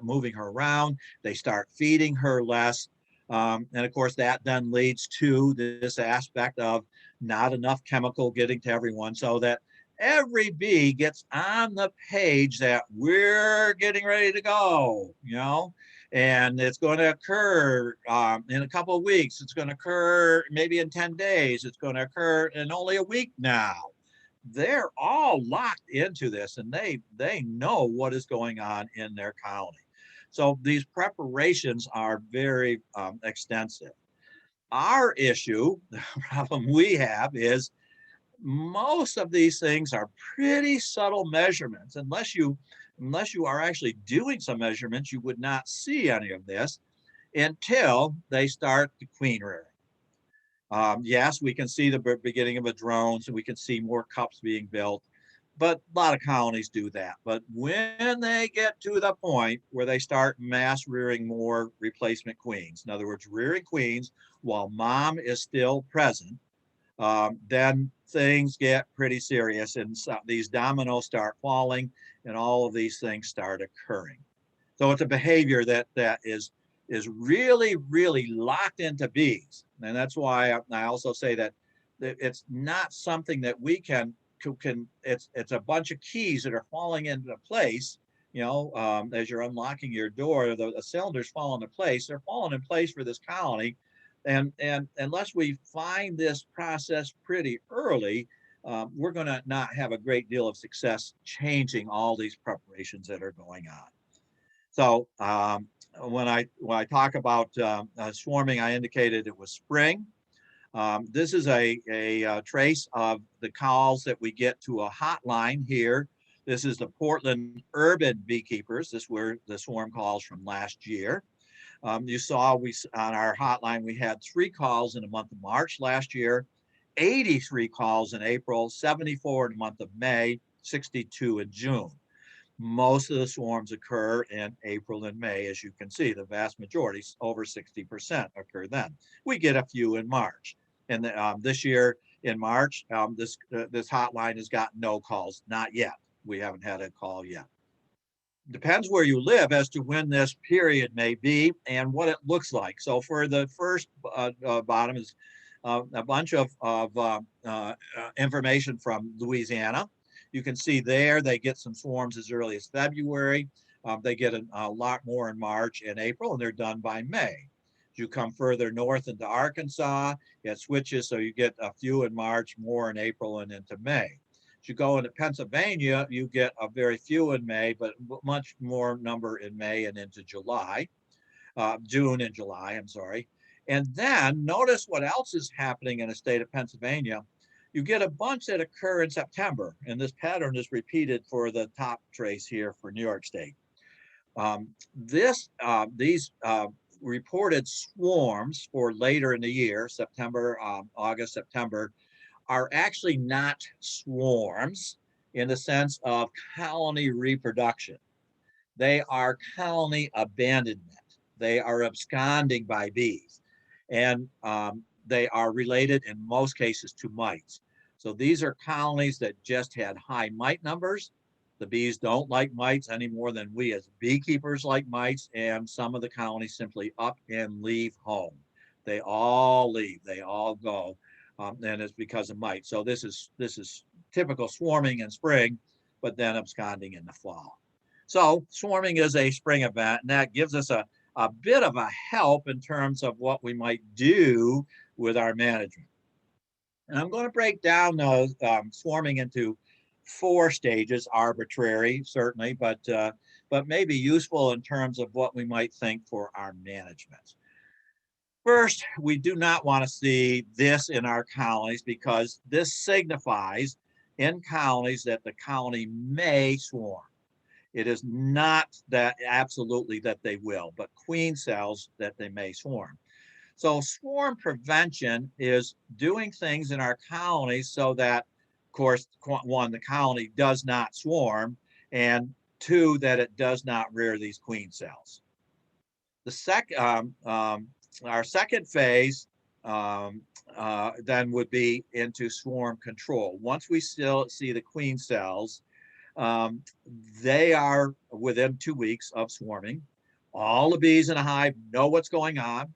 moving her around. They start feeding her less. And of course, that then leads to this aspect of not enough chemical getting to everyone, so that every bee gets on the page that we're getting ready to go, and it's going to occur in a couple of weeks. It's going to occur maybe in 10 days. It's going to occur in only a week now. They're all locked into this, and they know what is going on in their colony. So these preparations are very extensive. Our issue, the problem we have, is most of these things are pretty subtle measurements. Unless you are actually doing some measurements, you would not see any of this until they start the queen rearing. Yes, we can see the beginning of a drone, so we can see more cups being built, but a lot of colonies do that. But when they get to the point where they start mass rearing more replacement queens, in other words, rearing queens while mom is still present, then things get pretty serious, and so these dominoes start falling, and all of these things start occurring. So it's a behavior that is really, really locked into bees. And that's why I also say that it's not something that we can it's a bunch of keys that are falling into place, as you're unlocking your door, the cylinders fall into place. They're falling in place for this colony. And unless we find this process pretty early, we're going to not have a great deal of success changing all these preparations that are going on. So when I talk about swarming, I indicated it was spring. This is a trace of the calls that we get to a hotline here. This is the Portland Urban Beekeepers. This were the swarm calls from last year. You saw on our hotline, we had 3 calls in the month of March last year, 83 calls in April, 74 in the month of May, 62 in June. Most of the swarms occur in April and May, as you can see. The vast majority, over 60%, occur then. We get a few in March. And this year, in March. This hotline has got no calls, not yet. We haven't had a call yet. Depends where you live as to when this period may be and what it looks like. So for the first bottom is a bunch of information from Louisiana. You can see there they get some swarms as early as February. They get a lot more in March and April, and they're done by May. As you come further north into Arkansas, it switches, so you get a few in March, more in April, and into May. As you go into Pennsylvania, you get a very few in May, but much more number in May and into July, June and July, I'm sorry. And then notice what else is happening in the state of Pennsylvania. You get a bunch that occur in September, and this pattern is repeated for the top trace here for New York State. These reported swarms for later in the year, September, August, September, are actually not swarms in the sense of colony reproduction. They are colony abandonment. They are absconding by bees. And they are related in most cases to mites. So these are colonies that just had high mite numbers. The bees don't like mites any more than we as beekeepers like mites, and some of the colonies simply up and leave home. They all leave, they all go, and it's because of mites. So this is typical swarming in spring, but then absconding in the fall. So swarming is a spring event, and that gives us a bit of a help in terms of what we might do with our management. And I'm going to break down those swarming into 4 stages, arbitrary certainly, but maybe useful in terms of what we might think for our management. First, we do not want to see this in our colonies because this signifies in colonies that the colony may swarm. It is not that absolutely that they will, but queen cells that they may swarm. So swarm prevention is doing things in our colonies so that, of course, 1, the colony does not swarm, and 2, that it does not rear these queen cells. Our second phase then would be into swarm control. Once we still see the queen cells, they are within 2 weeks of swarming. All the bees in a hive know what's going on.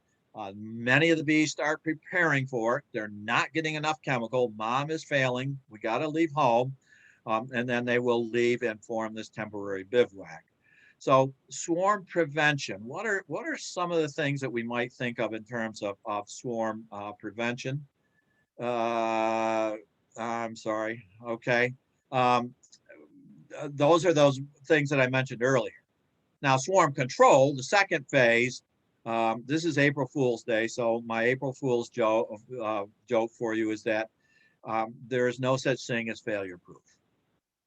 Many of the bees start preparing for it. They're not getting enough chemical. Mom is failing. We got to leave home. And then they will leave and form this temporary bivouac. So swarm prevention, what are some of the things that we might think of in terms of swarm prevention? I'm sorry. Okay. Those are those things that I mentioned earlier. Now, swarm control, the second phase, this is April Fool's Day. So my April Fool's joke for you is that there is no such thing as failure proof.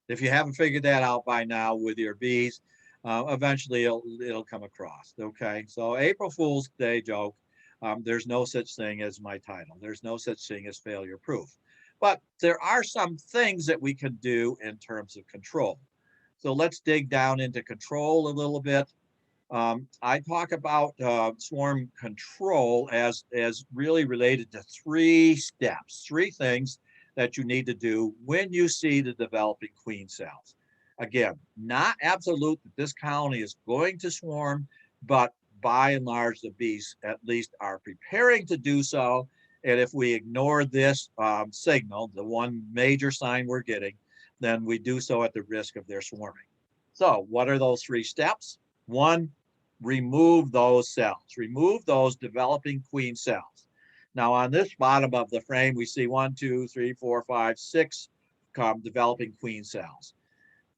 If you haven't figured that out by now with your bees, eventually it'll come across. Okay. So April Fool's Day joke, there's no such thing as my title. There's no such thing as failure proof. But there are some things that we can do in terms of control. So let's dig down into control a little bit. I talk about swarm control as really related to 3 steps, 3 things that you need to do when you see the developing queen cells. Again, not absolute that this colony is going to swarm, but by and large, the bees at least are preparing to do so. And if we ignore this signal, the one major sign we're getting, then we do so at the risk of their swarming. So what are those 3 steps? 1, remove those cells, remove those developing queen cells. Now on this bottom of the frame, we see 1, 2, 3, 4, 5, 6 developing queen cells.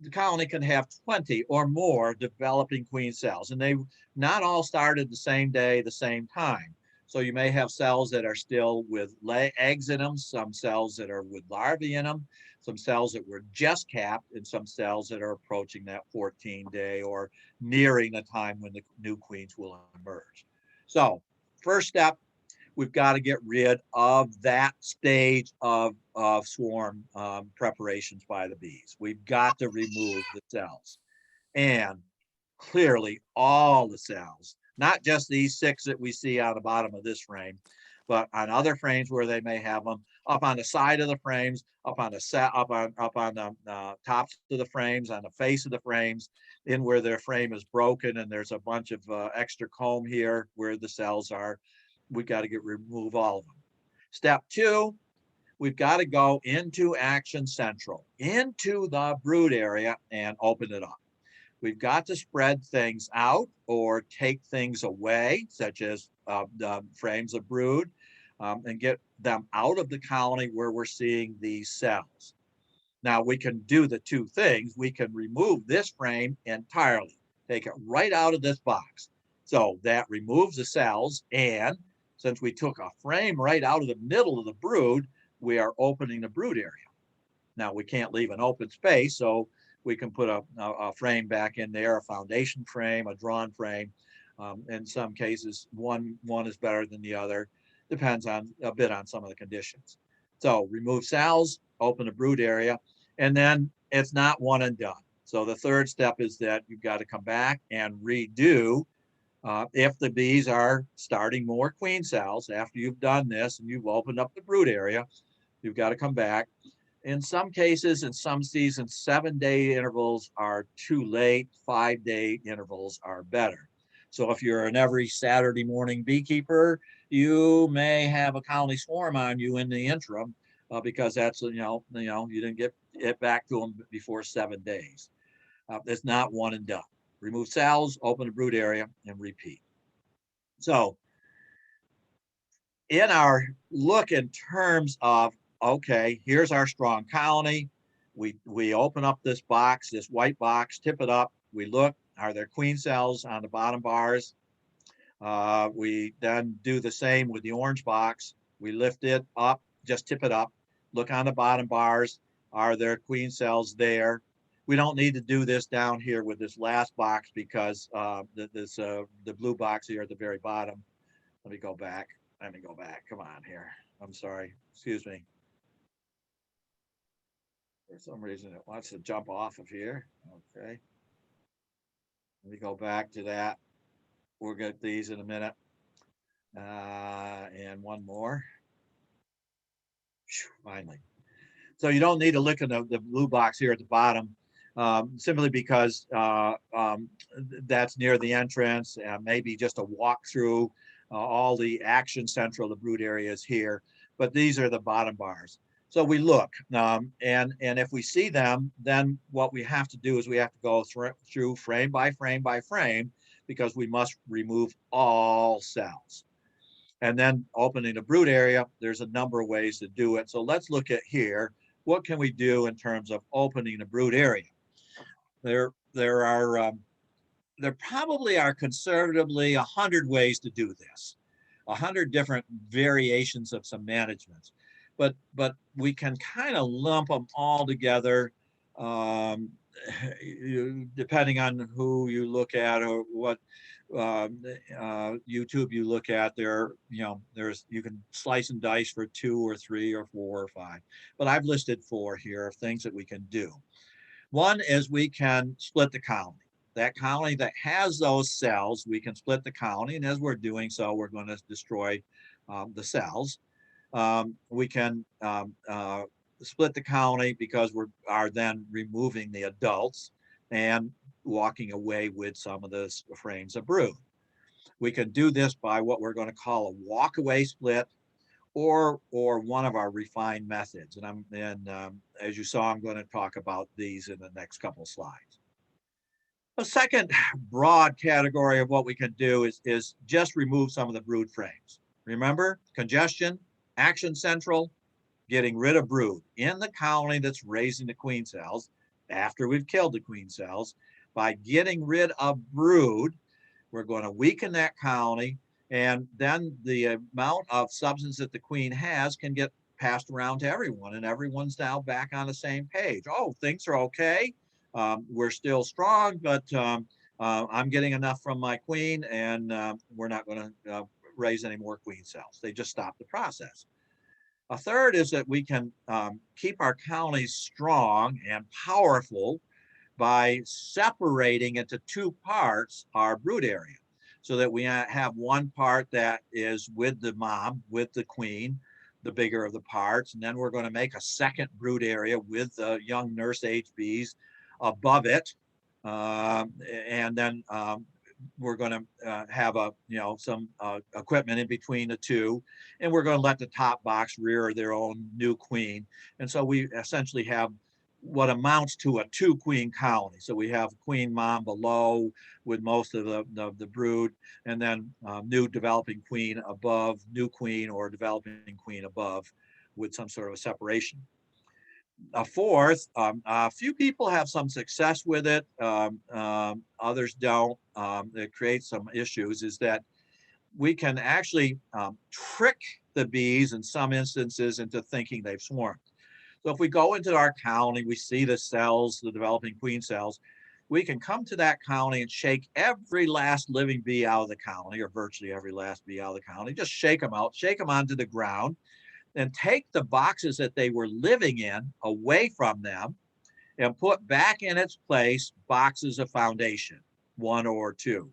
The colony can have 20 or more developing queen cells, and they not all started the same day, the same time. So you may have cells that are still with eggs in them, some cells that are with larvae in them, some cells that were just capped, and some cells that are approaching that 14-day or nearing the time when the new queens will emerge. So first step, we've got to get rid of that stage of swarm preparations by the bees. We've got to remove the cells. And clearly all the cells, not just these 6 that we see on the bottom of this frame, but on other frames where they may have them, up on the side of the frames, up on the tops of the frames, on the face of the frames, in where their frame is broken, and there's a bunch of extra comb here where the cells are. We got to remove all of them. Step 2, we've got to go into Action Central, into the brood area, and open it up. We've got to spread things out or take things away, such as the frames of brood, and get them out of the colony where we're seeing these cells. Now we can do the two things. We can remove this frame entirely, take it right out of this box. So that removes the cells, and since we took a frame right out of the middle of the brood, we are opening the brood area. Now we can't leave an open space, so we can put a frame back in there, a foundation frame, a drawn frame. In some cases, one is better than the other. Depends on a bit on some of the conditions. So remove cells, open the brood area, and then it's not one and done. So the third step is that you've got to come back and redo if the bees are starting more queen cells after you've done this and you've opened up the brood area. You've got to come back. In some cases, in some seasons, 7-day intervals are too late. 5-day intervals are better. So if you're an every Saturday morning beekeeper, you may have a colony swarm on you in the interim because that's, you didn't get it back to them before 7 days. It's not one and done. Remove cells, open the brood area, and repeat. So in our look in terms of, okay, here's our strong colony. We open up this box, this white box, tip it up. We look, are there queen cells on the bottom bars? We then do the same with the orange box. We lift it up, just tip it up, look on the bottom bars. Are there queen cells there? We don't need to do this down here with this last box because the blue box here at the very bottom. Let me go back. Come on here. I'm sorry. Excuse me. For some reason, it wants to jump off of here. Okay. Let me go back to that. We'll get these in a minute. And one more. Finally. So you don't need to look at the blue box here at the bottom, simply because that's near the entrance, and maybe just a walk through all the Action Central, the brood areas here. But these are the bottom bars. So we look, and if we see them, then what we have to do is we have to go through frame by frame by frame, because we must remove all cells. And then opening the brood area, there's a number of ways to do it. So let's look at here. What can we do in terms of opening the brood area? There probably are conservatively 100 ways to do this, 100 different variations of some managements. But we can kind of lump them all together, depending on who you look at or what YouTube you look at. You can slice and dice for 2 or 3 or 4 or 5, but I've listed 4 here of things that we can do. One is we can split the colony. That colony that has those cells, we can split the colony, and as we're doing so, we're going to destroy the cells. We can split the colony because we are then removing the adults and walking away with some of the frames of brood. We can do this by what we're going to call a walk-away split, or one of our refined methods. And as you saw, I'm going to talk about these in the next couple slides. A second broad category of what we can do is just remove some of the brood frames. Remember, congestion, Action Central, getting rid of brood in the colony that's raising the queen cells after we've killed the queen cells. By getting rid of brood, we're going to weaken that colony, and then the amount of substance that the queen has can get passed around to everyone, and everyone's now back on the same page. Oh, things are okay. We're still strong, but I'm getting enough from my queen, and we're not going to raise any more queen cells. They just stop the process. A third is that we can keep our colonies strong and powerful by separating into 2 parts our brood area, so that we have one part that is with the mom, with the queen, the bigger of the parts. And then we're going to make a second brood area with the young nurse age bees above it. And then we're going to have some equipment in between the two, and we're going to let the top box rear their own new queen. And so we essentially have what amounts to a 2-queen colony. So we have queen mom below with most of the brood, and then new developing queen above, new queen or developing queen above with some sort of a separation. A fourth, a few people have some success with it, others don't. It creates some issues, is that we can actually trick the bees in some instances into thinking they've swarmed. So if we go into our colony, we see the cells, the developing queen cells, we can come to that colony and shake every last living bee out of the colony, or virtually every last bee out of the colony, just shake them out, shake them onto the ground, and take the boxes that they were living in away from them and put back in its place boxes of foundation, 1 or 2.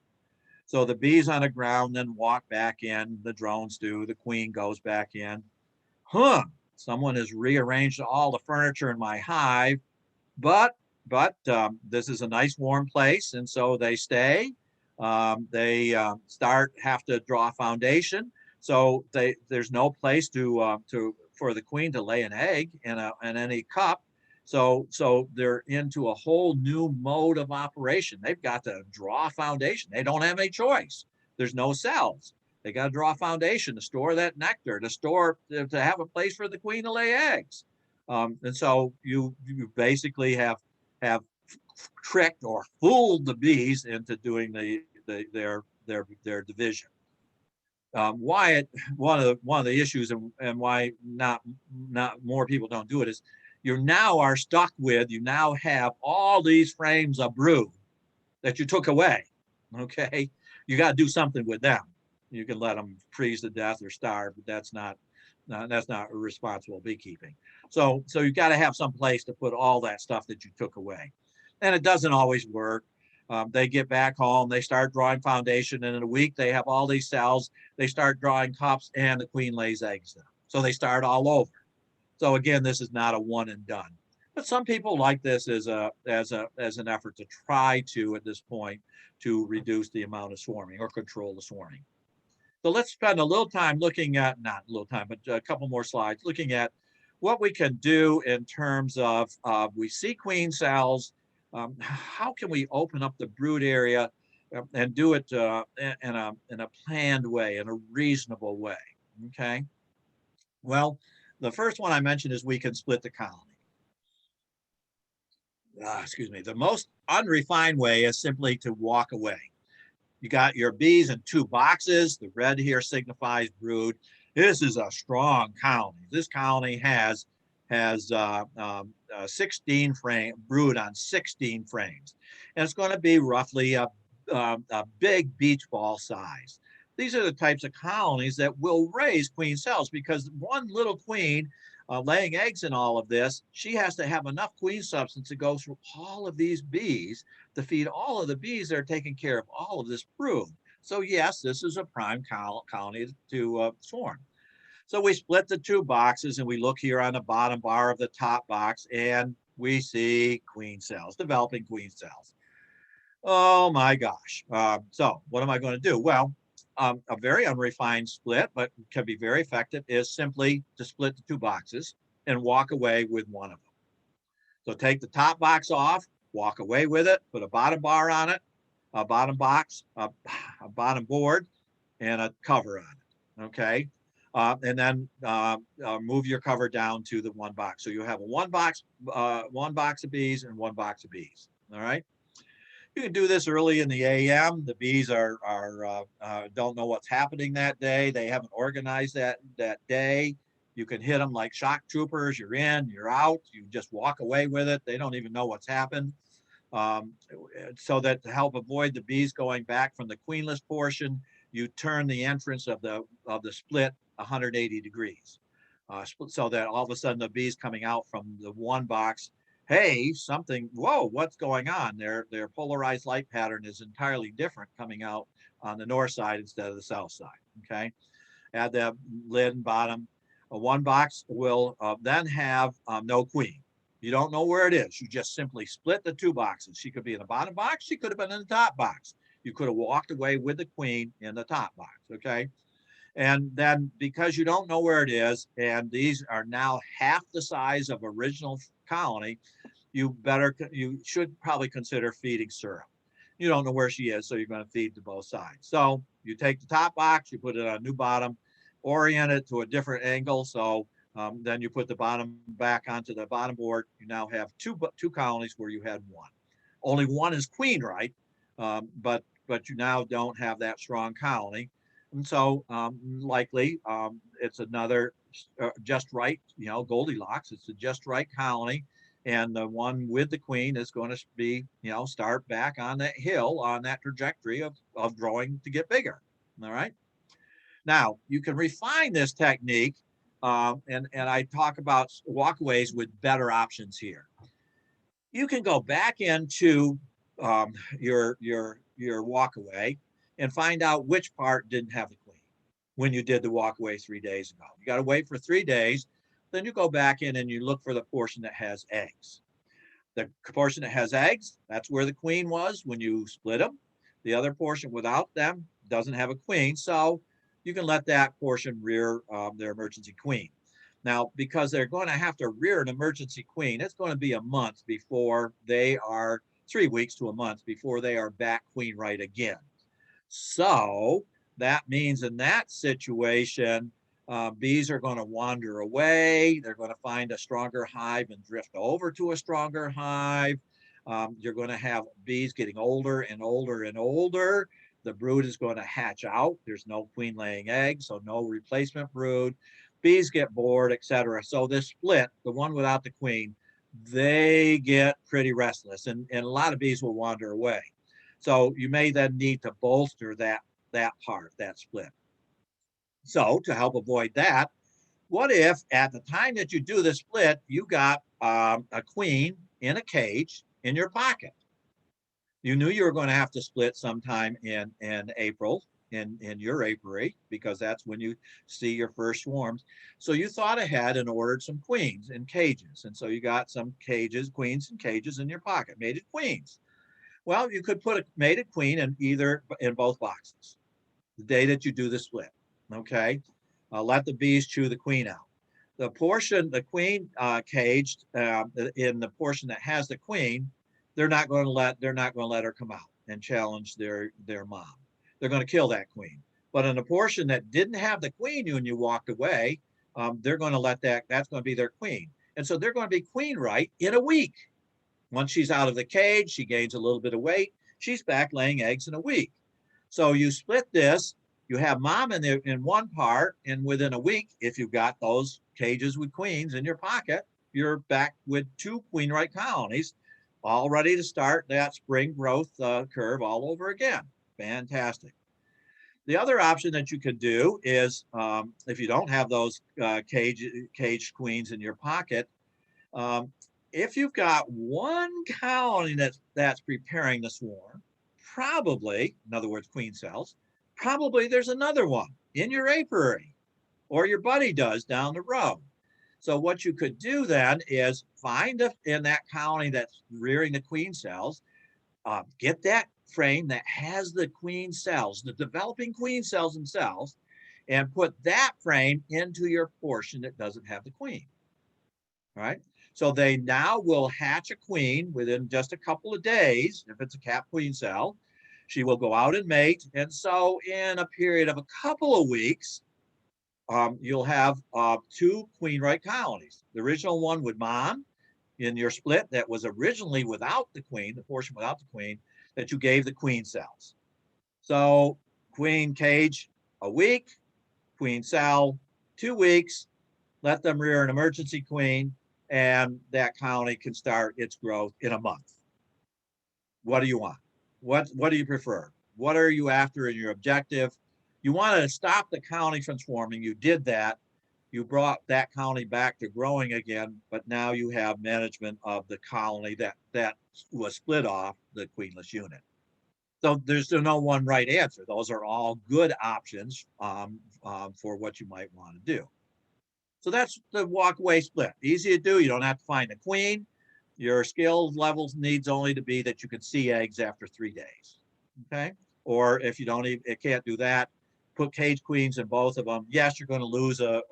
So the bees on the ground then walk back in, the drones do, the queen goes back in. Someone has rearranged all the furniture in my hive, but this is a nice warm place, and so they stay. They have to draw a foundation. So there's no place for the queen to lay an egg in any cup. So they're into a whole new mode of operation. They've got to draw a foundation. They don't have any choice. There's no cells. They got to draw a foundation to store that nectar, to have a place for the queen to lay eggs. And so you basically have tricked or fooled the bees into doing their division. Why one of the issues and why not more people don't do it is you now have all these frames of brood that you took away. Okay, you got to do something with them. You can let them freeze to death or starve, but that's not responsible beekeeping. So you've got to have some place to put all that stuff that you took away, and it doesn't always work. They get back home, they start drawing foundation, and in a week they have all these cells. They start drawing cups, and the queen lays eggs now. So they start all over. So again, this is not a one and done. But some people like this as an effort to try to, at this point, to reduce the amount of swarming or control the swarming. So let's spend a little time looking at, not a little time, but a couple more slides, looking at what we can do in terms of, we see queen cells, how can we open up the brood area and do it in a planned way, in a reasonable way, okay? Well, the first one I mentioned is we can split the colony. The most unrefined way is simply to walk away. You got your bees in 2 boxes. The red here signifies brood. This is a strong colony. This colony has 16 brood on 16 frames. And it's going to be roughly a big beach ball size. These are the types of colonies that will raise queen cells, because one little queen laying eggs in all of this, she has to have enough queen substance to go through all of these bees to feed all of the bees that are taking care of all of this brood. So yes, this is a prime colony to swarm. So we split the 2 boxes, and we look here on the bottom bar of the top box, and we see queen cells, developing queen cells. Oh my gosh. So what am I going to do? Well, a very unrefined split, but can be very effective, is simply to split the 2 boxes and walk away with one of them. So take the top box off, walk away with it, put a bottom bar on it, a bottom box, a bottom board, and a cover on it, okay? And then move your cover down to the 1 box. So you have a 1 box of bees and 1 box of bees, all right? You can do this early in the AM. The bees don't know what's happening that day. They haven't organized that day. You can hit them like shock troopers. You're in, you're out. You just walk away with it. They don't even know what's happened. So that to help avoid the bees going back from the queenless portion, you turn the entrance of the split 180 degrees. So that all of a sudden the bees coming out from the 1 box, hey, whoa, what's going on? Their polarized light pattern is entirely different coming out on the north side instead of the south side, okay? Add the lid and bottom. One box will then have no queen. You don't know where it is. You just simply split the 2 boxes. She could be in the bottom box. She could have been in the top box. You could have walked away with the queen in the top box, okay? And then because you don't know where it is, and these are now half the size of original colony, you should probably consider feeding syrup. You don't know where she is, so you're going to feed to both sides. So you take the top box, you put it on a new bottom, orient it to a different angle. So then you put the bottom back onto the bottom board. You now have two colonies where you had 1. Only 1 is queen, right? But you now don't have that strong colony. And so likely it's another just right, Goldilocks. It's a just right colony. And the one with the queen is going to be, start back on that hill, on that trajectory of growing to get bigger. All right. Now, you can refine this technique. And I talk about walkways with better options here. You can go back into your walkaway and find out which part didn't have the queen when you did the walkaway 3 days ago. You got to wait for 3 days. Then you go back in and you look for the portion that has eggs. The portion that has eggs, that's where the queen was when you split them. The other portion without them doesn't have a queen. So you can let that portion rear their emergency queen. Now, because they're going to have to rear an emergency queen, it's going to be a month before they are, 3 weeks to a month before they are back queen right again. So that means in that situation, bees are going to wander away. They're going to find a stronger hive and drift over to a stronger hive. You're going to have bees getting older and older and older. The brood is going to hatch out. There's no queen laying eggs, so no replacement brood. Bees get bored, etc. So this split, the one without the queen, they get pretty restless, and a lot of bees will wander away. So you may then need to bolster that part, that split. So to help avoid that, what if at the time that you do the split, you got a queen in a cage in your pocket? You knew you were going to have to split sometime in April in your apiary, because that's when you see your first swarms. So you thought ahead and ordered some queens in cages. And so you got some queens in cages in your pocket, mated queens. Well, you could put a mated queen in both boxes the day that you do the split. Okay, let the bees chew the queen out. The queen caged in the portion that has the queen, they're not going to let her come out and challenge their mom. They're going to kill that queen. But in the portion that didn't have the queen when you walked away, they're going to let that's going to be their queen. And so they're going to be queen right in a week. Once she's out of the cage, she gains a little bit of weight. She's back laying eggs in a week. So you split this. You have mom in one part, and within a week, if you've got those cages with queens in your pocket, you're back with 2 queen-right colonies, all ready to start that spring growth curve all over again. Fantastic. The other option that you could do is, if you don't have those caged queens in your pocket, if you've got one colony that's preparing the swarm, probably, in other words, queen cells, probably there's another one in your apiary, or your buddy does down the road. So what you could do then is find in that colony that's rearing the queen cells, get that frame that has the queen cells, the developing queen cells themselves, and put that frame into your portion that doesn't have the queen. All right. So they now will hatch a queen within just a couple of days. If it's a cap queen cell, she will go out and mate. And so in a period of a couple of weeks, you'll have 2 queen-right colonies. The original one with mom in your split that was originally without the queen, the portion without the queen, that you gave the queen cells. So queen cage a week, queen cell 2 weeks, let them rear an emergency queen, and that colony can start its growth in a month. What do you want? What do you prefer? What are you after in your objective? You want to stop the colony from swarming. You did that. You brought that colony back to growing again, but now you have management of the colony that was split off the queenless unit. So there's no one right answer. Those are all good options for what you might want to do. So that's the walk-away split. Easy to do. You don't have to find a queen. Your skill levels needs only to be that you can see eggs after 3 days. Okay. Or if you don't even, it can't do that, put cage queens in both of them. Yes, you're going to lose a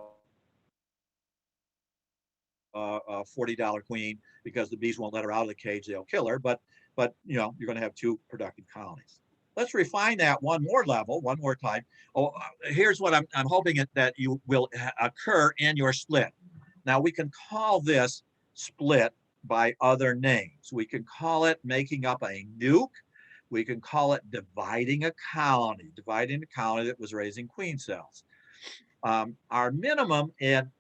$40 queen because the bees won't let her out of the cage. They'll kill her. But you know, you're going to have 2 productive colonies. Let's refine that one more level, one more time. Oh, here's what I'm hoping that you will occur in your split. Now we can call this split by other names. We can call it making up a nuke. We can call it dividing a colony that was raising queen cells. Our minimum in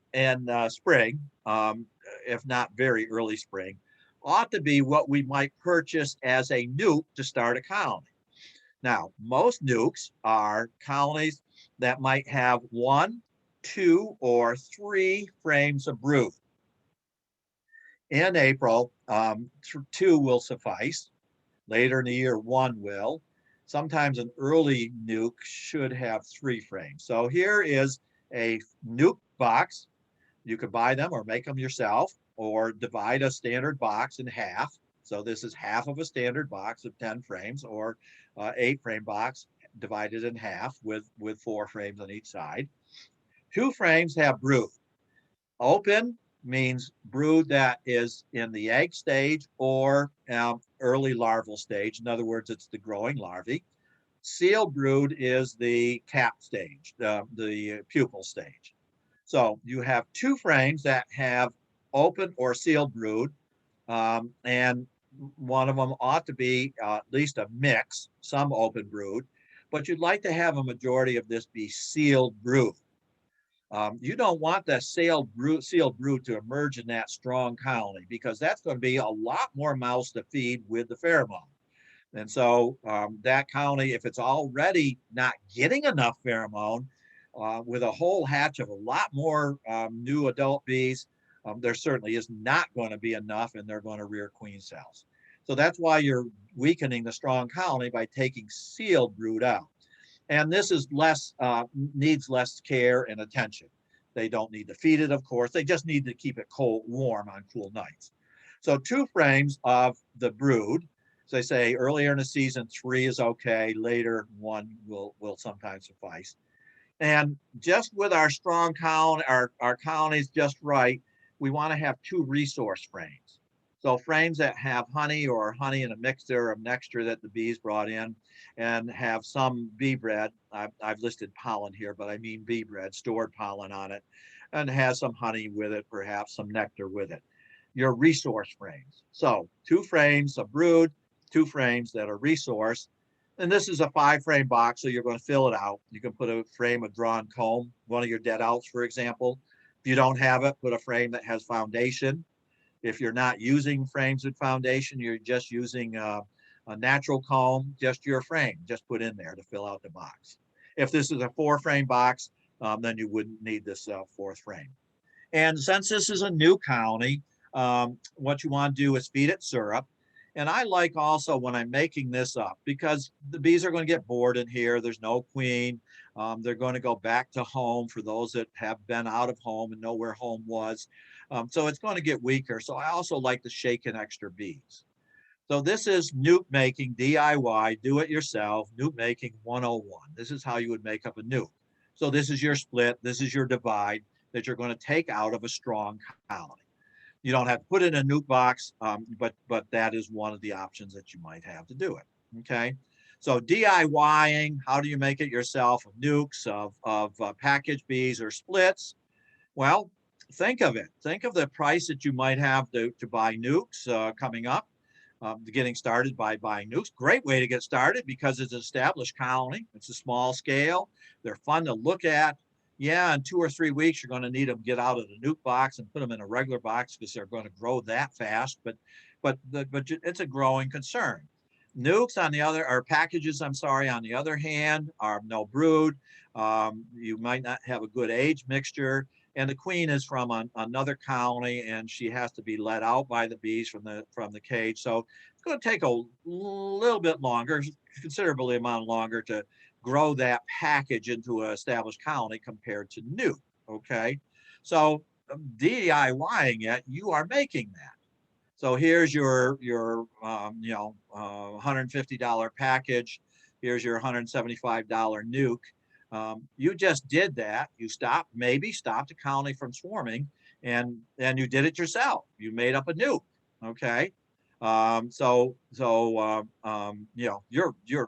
spring, if not very early spring, ought to be what we might purchase as a nuke to start a colony. Now, most nukes are colonies that might have 1, 2, or 3 frames of brood. In April, 2 will suffice. Later in the year, 1 will. Sometimes an early nuke should have 3 frames. So here is a nuke box. You could buy them or make them yourself, or divide a standard box in half. So this is half of a standard box of 10 frames, or 8-frame box divided in half with 4 frames on each side. 2 frames have brood. Open means brood that is in the egg stage or early larval stage. In other words, it's the growing larvae. Sealed brood is the cap stage, the pupal stage. So you have 2 frames that have open or sealed brood, and one of them ought to be at least a mix, some open brood, but you'd like to have a majority of this be sealed brood. You don't want that sealed brood to emerge in that strong colony, because that's going to be a lot more mouths to feed with the pheromone. And so that colony, if it's already not getting enough pheromone, with a whole hatch of a lot more new adult bees, there certainly is not going to be enough, and they're going to rear queen cells. So that's why you're weakening the strong colony by taking sealed brood out. And this is needs less care and attention. They don't need to feed it, of course. They just need to keep it warm on cool nights. So 2 frames of the brood. As I say, earlier in the season, 3 is okay. Later, 1 will sometimes suffice. And just with our strong colony, our colonies just right, we want to have 2 resource frames. So frames that have honey, or honey in a mixture of nectar that the bees brought in, and have some bee bread. I've listed pollen here, but I mean bee bread, stored pollen on it, and has some honey with it, perhaps some nectar with it. Your resource frames. So 2 frames of brood, 2 frames that are resource. And this is a 5-frame box, so you're going to fill it out. You can put a frame of drawn comb, one of your dead outs, for example. If you don't have it, put a frame that has foundation. If you're not using frames with foundation, you're just using a natural comb, just your frame, just put in there to fill out the box. If this is a 4-frame box, then you wouldn't need this 4th frame. And since this is a new colony, what you want to do is feed it syrup. And I like also when I'm making this up, because the bees are going to get bored in here. There's no queen. They're going to go back to home, for those that have been out of home and know where home was. So it's going to get weaker. So I also like to shake in extra bees. So this is nuke making, DIY, do it yourself, nuke making 101. This is how you would make up a nuke. So this is your split. This is your divide that you're going to take out of a strong colony. You don't have to put it in a nuke box, but that is one of the options that you might have to do it. Okay. So DIYing, how do you make it yourself? Nukes of package bees or splits. Well, think of it. Think of the price that you might have to buy nukes coming up. Getting started by buying nukes. Great way to get started, because it's an established colony. It's a small scale. They're fun to look at. Yeah, in 2 or 3 weeks, you're going to need them get out of the nuke box and put them in a regular box, because they're going to grow that fast. But it's a growing concern. Nukes on the other, or packages, I'm sorry, on the other hand, are no brood. You might not have a good age mixture. And the queen is from another colony, and she has to be let out by the bees from the cage. So it's going to take a little bit longer, considerably amount longer, to grow that package into an established colony compared to nuke. Okay, So DIYing it, you are making that. So here's your $150 package. Here's your $175 nuke. You just did that. You stopped the colony from swarming, and you did it yourself. You made up a nuke. Okay. You're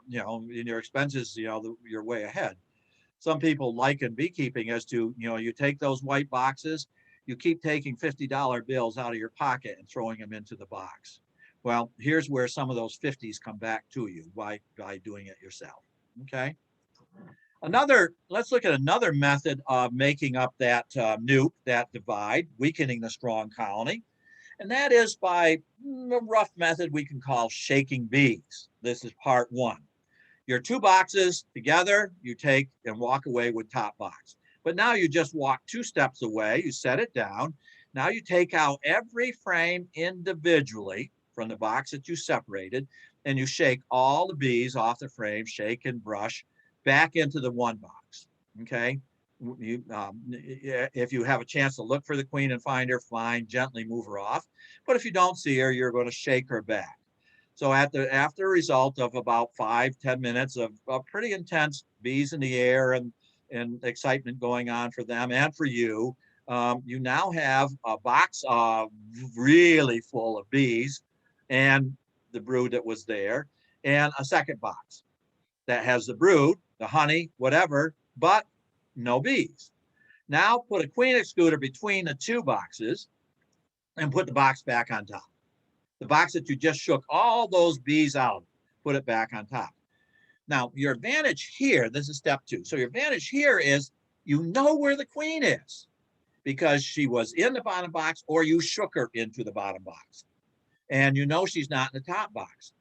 in your expenses, you're way ahead. Some people liken beekeeping as to, you take those white boxes, you keep taking $50 bills out of your pocket and throwing them into the box. Well, here's where some of those 50s come back to you by doing it yourself. Okay. Let's look at another method of making up that nuke, that divide, weakening the strong colony. And that is by a rough method we can call shaking bees. This is part one. Your two boxes together, you take and walk away with top box. But now you just walk 2 steps away, you set it down. Now you take out every frame individually from the box that you separated, and you shake all the bees off the frame, shake and brush back into the one box, okay? If you have a chance to look for the queen and find her, fine, gently move her off. But if you don't see her, you're going to shake her back. So after a result of about 5-10 minutes of pretty intense bees in the air and excitement going on for them and for you, you now have a box really full of bees and the brood that was there, and a second box that has the brood, the honey, whatever, but no bees. Now put a queen excluder between the 2 boxes and put the box back on top. The box that you just shook all those bees out, put it back on top. Now, your advantage here, this is step 2. So your advantage here is you know where the queen is because she was in the bottom box or you shook her into the bottom box. And you know she's not in the top box.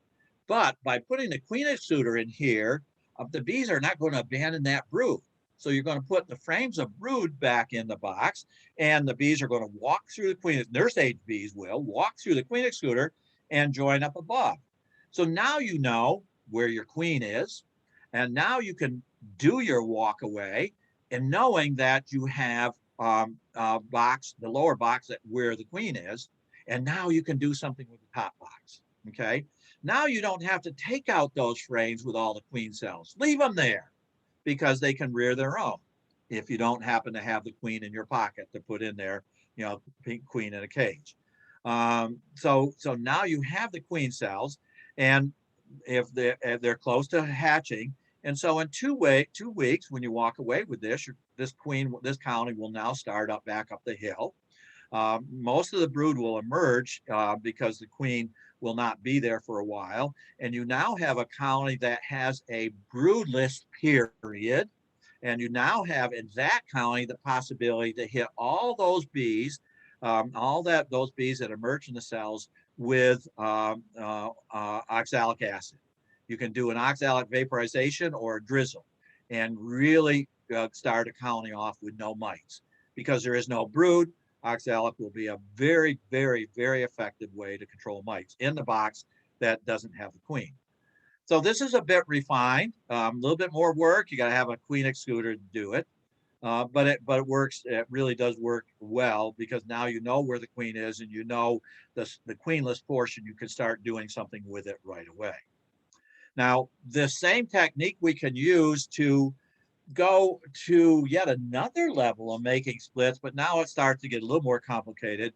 But by putting the queen excluder in here, the bees are not going to abandon that brood. So you're going to put the frames of brood back in the box, and the bees are going to walk through the queen, nurse age bees will walk through the queen excluder and join up above. So now you know where your queen is, and now you can do your walk away and knowing that you have box, the lower box that where the queen is, and now you can do something with the top box, okay? Now you don't have to take out those frames with all the queen cells. Leave them there because they can rear their own if you don't happen to have the queen in your pocket to put in there, pink queen in a cage. So now you have the queen cells, and if they're close to hatching, and so in 2 weeks, when you walk away with this colony will now start back up the hill. Most of the brood will emerge because the queen will not be there for a while. And you now have a colony that has a broodless period. And you now have in that colony the possibility to hit all those bees, those bees that emerge in the cells with oxalic acid. You can do an oxalic vaporization or a drizzle and really start a colony off with no mites. Because there is no brood, oxalic will be a very, very, very effective way to control mites in the box that doesn't have the queen. So this is a bit refined, a little bit more work. You got to have a queen excluder to do it, but it works. It really does work well because now you know where the queen is and you know the queenless portion. You can start doing something with it right away. Now, the same technique we can use to go to yet another level of making splits, but now it starts to get a little more complicated.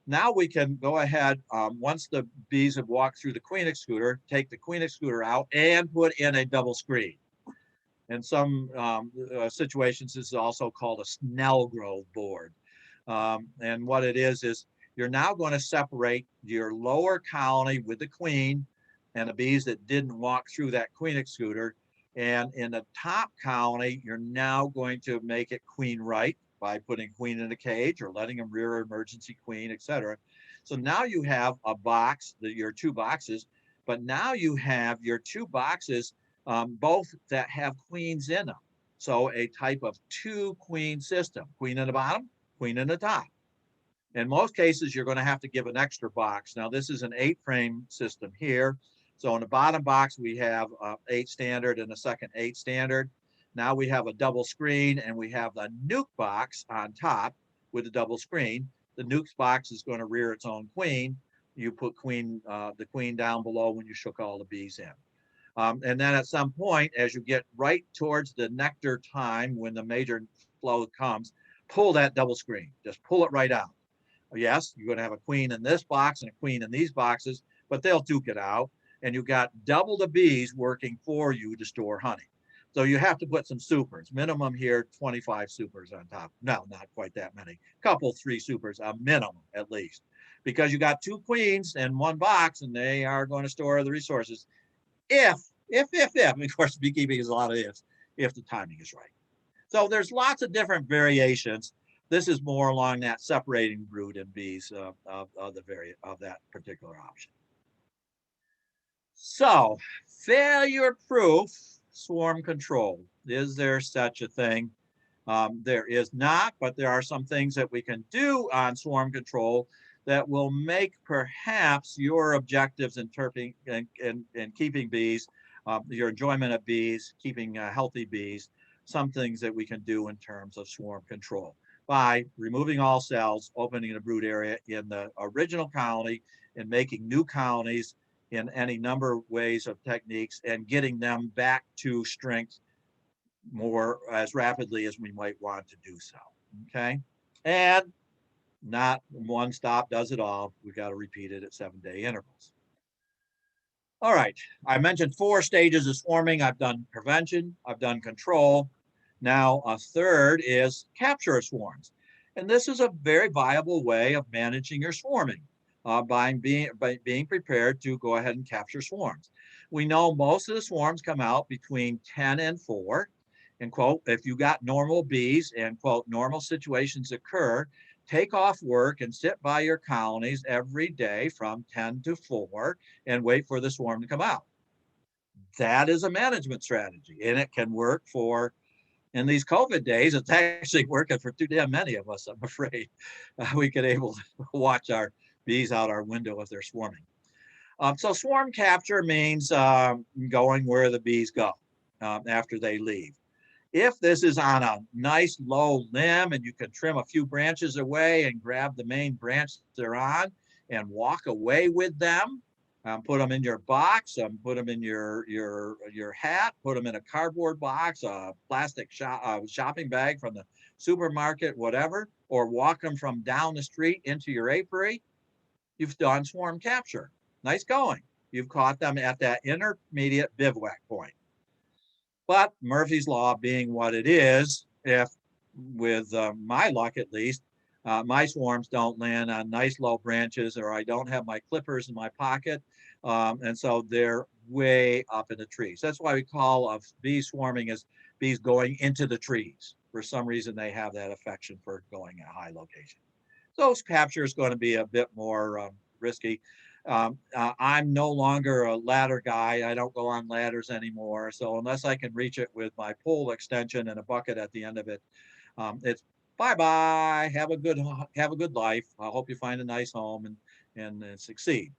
Now we can go ahead, once the bees have walked through the queen excluder, take the queen excluder out and put in a double screen. In some situations, this is also called a Snell grove board. And what it is you're now going to separate your lower colony with the queen and the bees that didn't walk through that queen excluder. And in the top colony, you're now going to make it queen right by putting queen in a cage or letting them rear emergency queen, etc. So now you have a box, your 2 boxes, but now you have your 2 boxes, both that have queens in them. So a type of 2 queen system, queen in the bottom, queen in the top. In most cases, you're going to have to give an extra box. Now this is an 8-frame system here. So in the bottom box, we have 8 standard and a second 8 standard. Now we have a double screen and we have the nuke box on top. with a double screen. The nukes box is going to rear its own queen. You put the queen down below when you shook all the bees in. And then at some point, as you get right towards the nectar time, when the major flow comes, pull that double screen, just pull it right out. Yes, you're going to have a queen in this box and a queen in these boxes, but they'll duke it out. And you've got double the bees working for you to store honey. So you have to put some supers, minimum here, 25 supers on top. No, not quite that many. Couple, 3 supers, a minimum at least, because you got 2 queens in one box and they are going to store the resources. If, of course, beekeeping is a lot of ifs, if the timing is right. So there's lots of different variations. This is more along that separating brood and bees of that particular option. So, failure-proof swarm control. Is there such a thing? There is not, but there are some things that we can do on swarm control that will make perhaps your objectives in keeping bees, your enjoyment of bees, keeping healthy bees, some things that we can do in terms of swarm control by removing all cells, opening the brood area in the original colony, and making new colonies in any number of ways of techniques, and getting them back to strength more as rapidly as we might want to do so. Okay, and not one stop does it all. We've got to repeat it at 7-day intervals. All right, I mentioned 4 stages of swarming. I've done prevention, I've done control. Now a third is capture of swarms. And this is a very viable way of managing your swarming by being prepared to go ahead and capture swarms. We know most of the swarms come out between 10 and 4. And quote, if you got normal bees and quote, normal situations occur, take off work and sit by your colonies every day from 10 to 4 and wait for the swarm to come out. That is a management strategy, and it can work for, in these COVID days, it's actually working for too damn many of us, I'm afraid. We could able to watch our bees out our window if they're swarming. So swarm capture means going where the bees go after they leave. If this is on a nice low limb and you can trim a few branches away and grab the main branch they're on and walk away with them, put them in your box, put them in your hat, put them in a cardboard box, a plastic shopping bag from the supermarket, whatever, or walk them from down the street into your apiary, you've done swarm capture. Nice going. You've caught them at that intermediate bivouac point. But Murphy's Law being what it is, if with my luck at least, my swarms don't land on nice low branches, or I don't have my clippers in my pocket, and so they're way up in the trees. That's why we call bee swarming as bees going into the trees. For some reason, they have that affection for going at high location. So capture is going to be a bit more risky. I'm no longer a ladder guy. I don't go on ladders anymore. So unless I can reach it with my pole extension and a bucket at the end of it, it's bye-bye. Have a good life. I hope you find a nice home and succeed.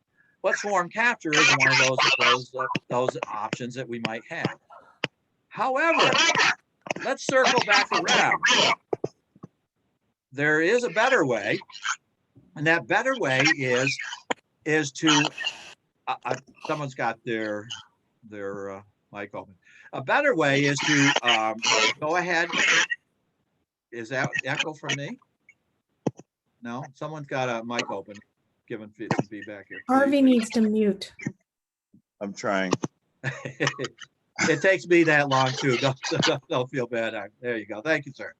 But swarm capture is one of those options that we might have. However, let's circle back around. There is a better way, and that better way is to someone's got their mic open. A better way is to go ahead. Is that echo from me? No, someone's got a mic open, giving some feedback here. Harvey needs to mute. I'm trying. It takes me that long too. Don't feel bad. There you go. Thank you, sir.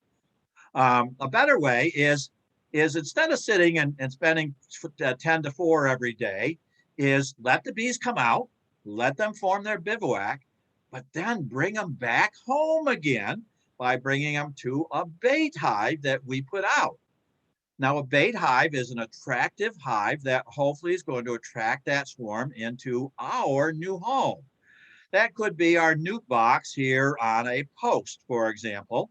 A better way is instead of sitting and spending 10 to 4 every day, is let the bees come out, let them form their bivouac, but then bring them back home again by bringing them to a bait hive that we put out. Now, a bait hive is an attractive hive that hopefully is going to attract that swarm into our new home. That could be our newt box here on a post, for example.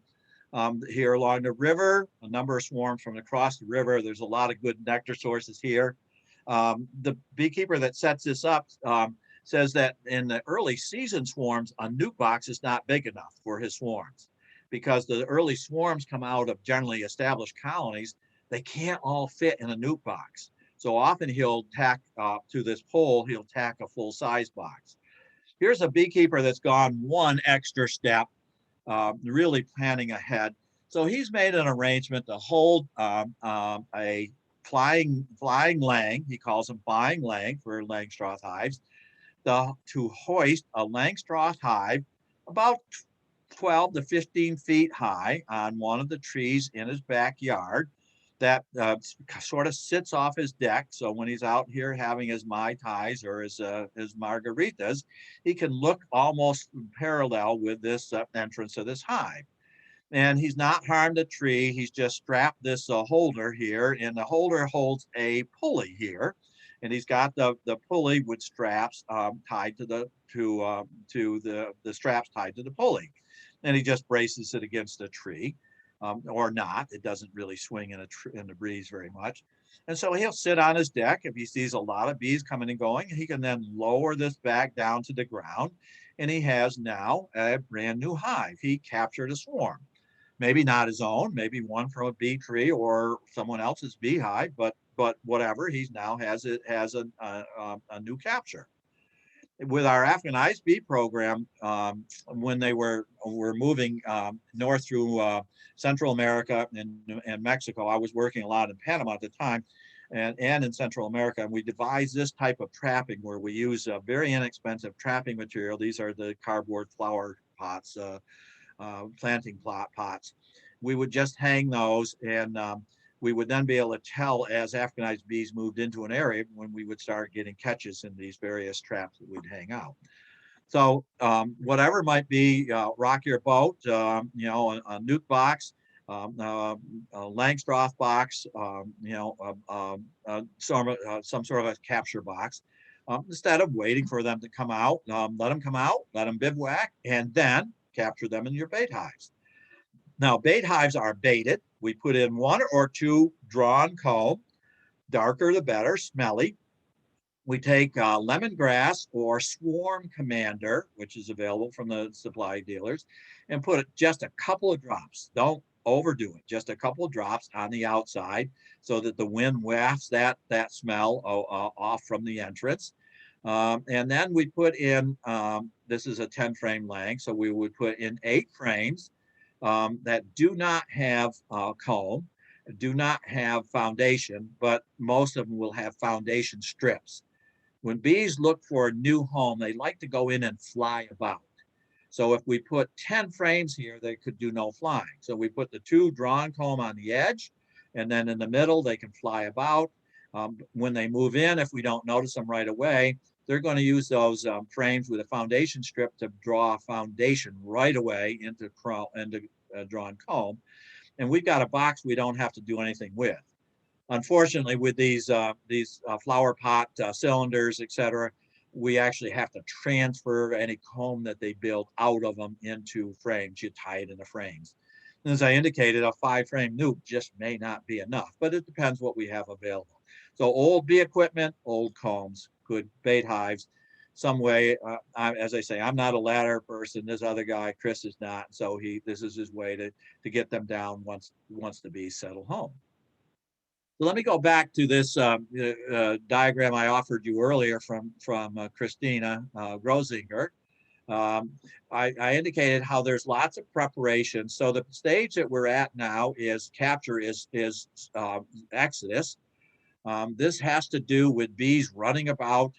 Here along the river, a number of swarms from across the river. There's a lot of good nectar sources here. The beekeeper that sets this up says that in the early season swarms, a newt box is not big enough for his swarms, because the early swarms come out of generally established colonies they can't all fit in a nuke box. So often he'll tack to this pole, he'll tack a full size box. Here's a beekeeper that's gone one extra step, really planning ahead. So he's made an arrangement to hold a flying laying, he calls them flying laying for Langstroth hives, to hoist a Langstroth hive about 12 to 15 feet high on one of the trees in his backyard that sort of sits off his deck. So when he's out here having his Mai Tais or his margaritas, he can look almost parallel with this entrance of this hive. And he's not harmed a tree. He's just strapped this holder here, and the holder holds a pulley here. And he's got the pulley with straps tied to the straps tied to the pulley. And he just braces it against a tree. Or not. It doesn't really swing in the breeze very much. And so he'll sit on his deck. If he sees a lot of bees coming and going, he can then lower this bag down to the ground. And he has now a brand new hive. He captured a swarm. Maybe not his own, maybe one from a bee tree or someone else's beehive, but whatever, he now has a new capture. With our African ice bee program, when they were moving north through Central America and Mexico, I was working a lot in Panama at the time, and in Central America, and we devised this type of trapping where we use a very inexpensive trapping material. These are the cardboard flower pots, planting plot pots. We would just hang those, and we would then be able to tell as Africanized bees moved into an area when we would start getting catches in these various traps that we'd hang out. So whatever might be, rock your boat, a nuke box, a Langstroth box, some sort of a capture box. Instead of waiting for them to come out, let them come out, let them bivouac, and then capture them in your bait hives. Now, bait hives are baited. We put in 1 or 2 drawn comb, darker the better, smelly. We take lemongrass or Swarm Commander, which is available from the supply dealers, and put just a couple of drops. Don't overdo it, just a couple of drops on the outside so that the wind wafts that smell off from the entrance. And then we put in, this is a 10 frame laying, so we would put in 8 frames that do not have comb, do not have foundation, but most of them will have foundation strips. When bees look for a new home, they like to go in and fly about. So if we put 10 frames here, they could do no flying. So we put the 2 drawn comb on the edge, and then in the middle, they can fly about. When they move in, if we don't notice them right away, they're going to use those frames with a foundation strip to draw a foundation right away into drawn comb. And we've got a box we don't have to do anything with. Unfortunately, with these flower pot cylinders, etc., we actually have to transfer any comb that they build out of them into frames. You tie it in the frames. And as I indicated, a 5 frame nuke just may not be enough, but it depends what we have available. So old bee equipment, old combs, good bait hives, some way. As I say, I'm not a ladder person. This other guy, Chris, is not. So this is his way to get them down once the bees settle home. So let me go back to this diagram I offered you earlier from Christina Grosinger. I indicated how there's lots of preparation. So the stage that we're at now is capture is exodus. This has to do with bees running about,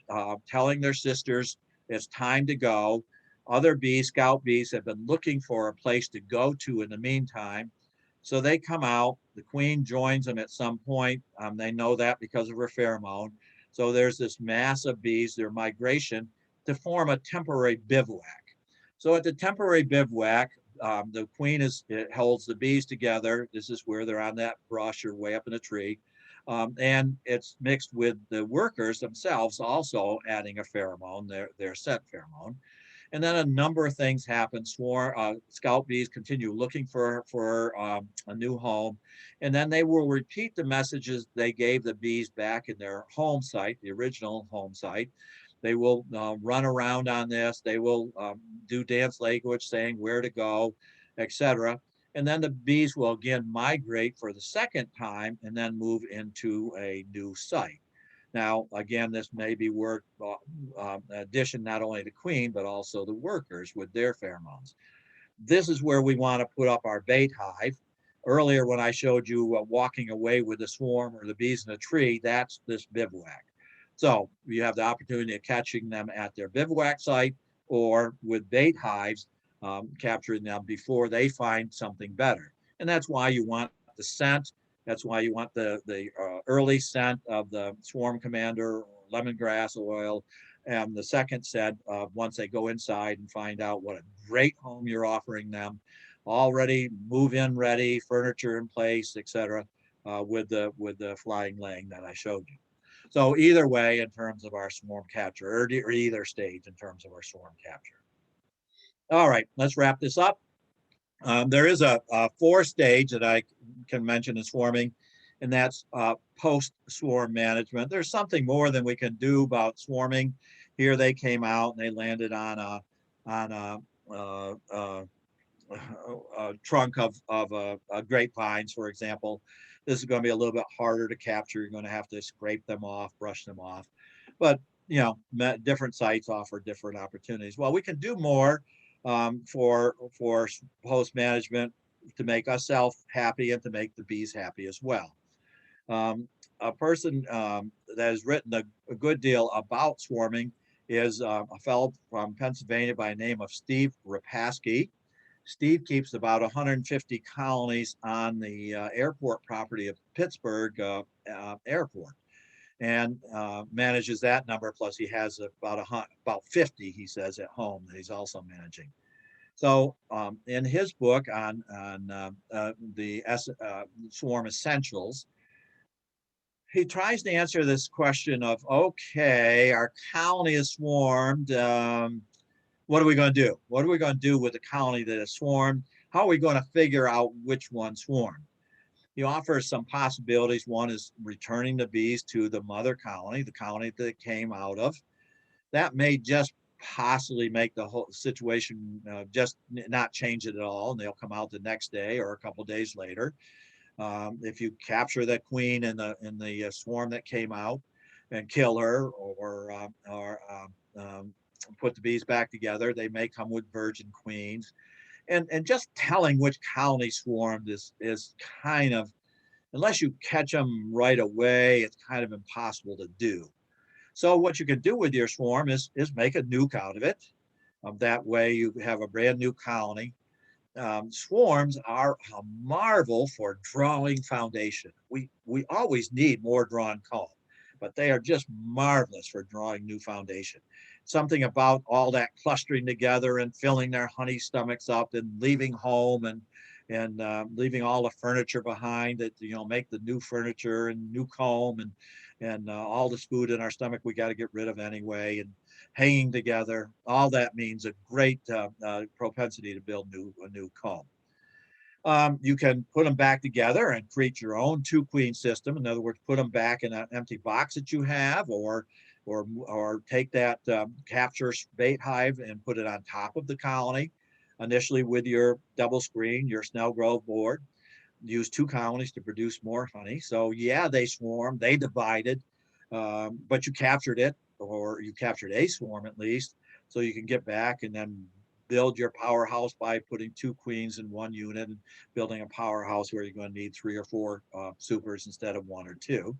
telling their sisters it's time to go. Other bees, scout bees, have been looking for a place to go to in the meantime. So they come out, the queen joins them at some point. They know that because of her pheromone. So there's this mass of bees, their migration, to form a temporary bivouac. So at the temporary bivouac, the queen holds the bees together. This is where they're on that brochure way up in a tree. And it's mixed with the workers themselves also adding a pheromone, their scent pheromone. And then a number of things happen. Scout bees continue looking for a new home. And then they will repeat the messages they gave the bees back in their home site, the original home site. They will run around on this. They will do dance language saying where to go, etc. And then the bees will again migrate for the second time and then move into a new site. Now, again, this may be work addition not only to queen, but also the workers with their pheromones. This is where we want to put up our bait hive. Earlier, when I showed you walking away with the swarm or the bees in a tree, that's this bivouac. So you have the opportunity of catching them at their bivouac site or with bait hives, capturing them before they find something better. And that's why you want the scent. That's why you want the early scent of the swarm commander, or lemongrass oil, and the second scent once they go inside and find out what a great home you're offering them, already move-in ready, furniture in place, etc., with the flying laying that I showed you. So either way, in terms of our swarm capture, or either stage in terms of our swarm capture. All right, let's wrap this up. There is a fourth stage that I can mention in swarming, and that's post-swarm management. There's something more than we can do about swarming. Here they came out and they landed on a trunk of grapevines, for example. This is going to be a little bit harder to capture. You're going to have to scrape them off, brush them off. But, you know, different sites offer different opportunities. Well, we can do more for post management to make ourselves happy and to make the bees happy as well. A person that has written a good deal about swarming is a fellow from Pennsylvania by the name of Steve Rapaski. Steve keeps about 150 colonies on the airport property of Pittsburgh Airport, and manages that number. Plus, he has about 50, he says, at home that he's also managing. So, in his book on the swarm essentials, he tries to answer this question of, okay, our colony is swarmed. What are we going to do? What are we going to do with the colony that is swarmed? How are we going to figure out which one swarmed? He offers some possibilities. One is returning the bees to the mother colony, the colony that it came out of. That may just possibly make the whole situation just not change it at all, and they'll come out the next day or a couple days later. If you capture that queen in the swarm that came out and kill her, or put the bees back together, they may come with virgin queens. And just telling which colony swarmed is kind of, unless you catch them right away, it's kind of impossible to do. So what you can do with your swarm is make a nuke out of it. That way you have a brand new colony. Swarms are a marvel for drawing foundation. We always need more drawn comb, but they are just marvelous for drawing new foundation. Something about all that clustering together and filling their honey stomachs up and leaving home and leaving all the furniture behind that, you know, make the new furniture and new comb and all this food in our stomach we got to get rid of anyway, and hanging together. All that means a great propensity to build a new comb. You can put them back together and create your own two-queen system. In other words, put them back in an empty box that you have, or take that capture bait hive and put it on top of the colony, initially with your double screen, your Snell Grove board. Use two colonies to produce more honey. So yeah, they swarmed, they divided, but you captured it, or you captured a swarm at least, so you can get back and then build your powerhouse by putting two queens in one unit and building a powerhouse where you're going to need 3 or 4 supers instead of 1 or 2.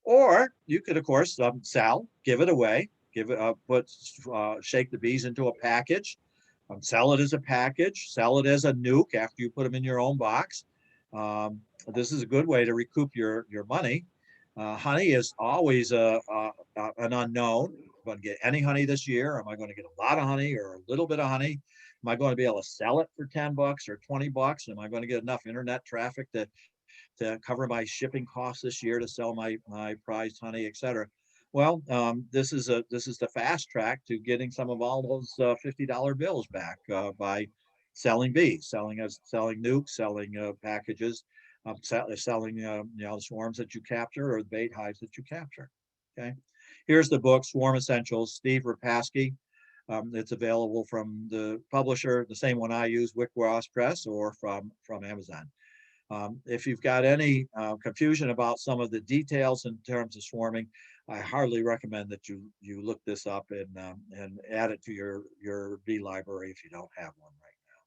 Or you could, of course, sell, give it away, shake the bees into a package, sell it as a package, sell it as a nuke after you put them in your own box. This is a good way to recoup your money. Honey is always an unknown. Am I going to get any honey this year? Am I going to get a lot of honey or a little bit of honey? Am I going to be able to sell it for $10 or $20? Am I going to get enough internet traffic to cover my shipping costs this year to sell my prized honey, et cetera? Well, this is the fast track to getting some of all those $50 bills back by selling bees, selling nukes, selling packages, selling the swarms that you capture or the bait hives that you capture. Okay, here's the book, Swarm Essentials, Steve Rapaski. It's available from the publisher, the same one I use, Wickwash Press, or from Amazon. If you've got any confusion about some of the details in terms of swarming, I hardly recommend that you look this up and add it to your bee library if you don't have one right now.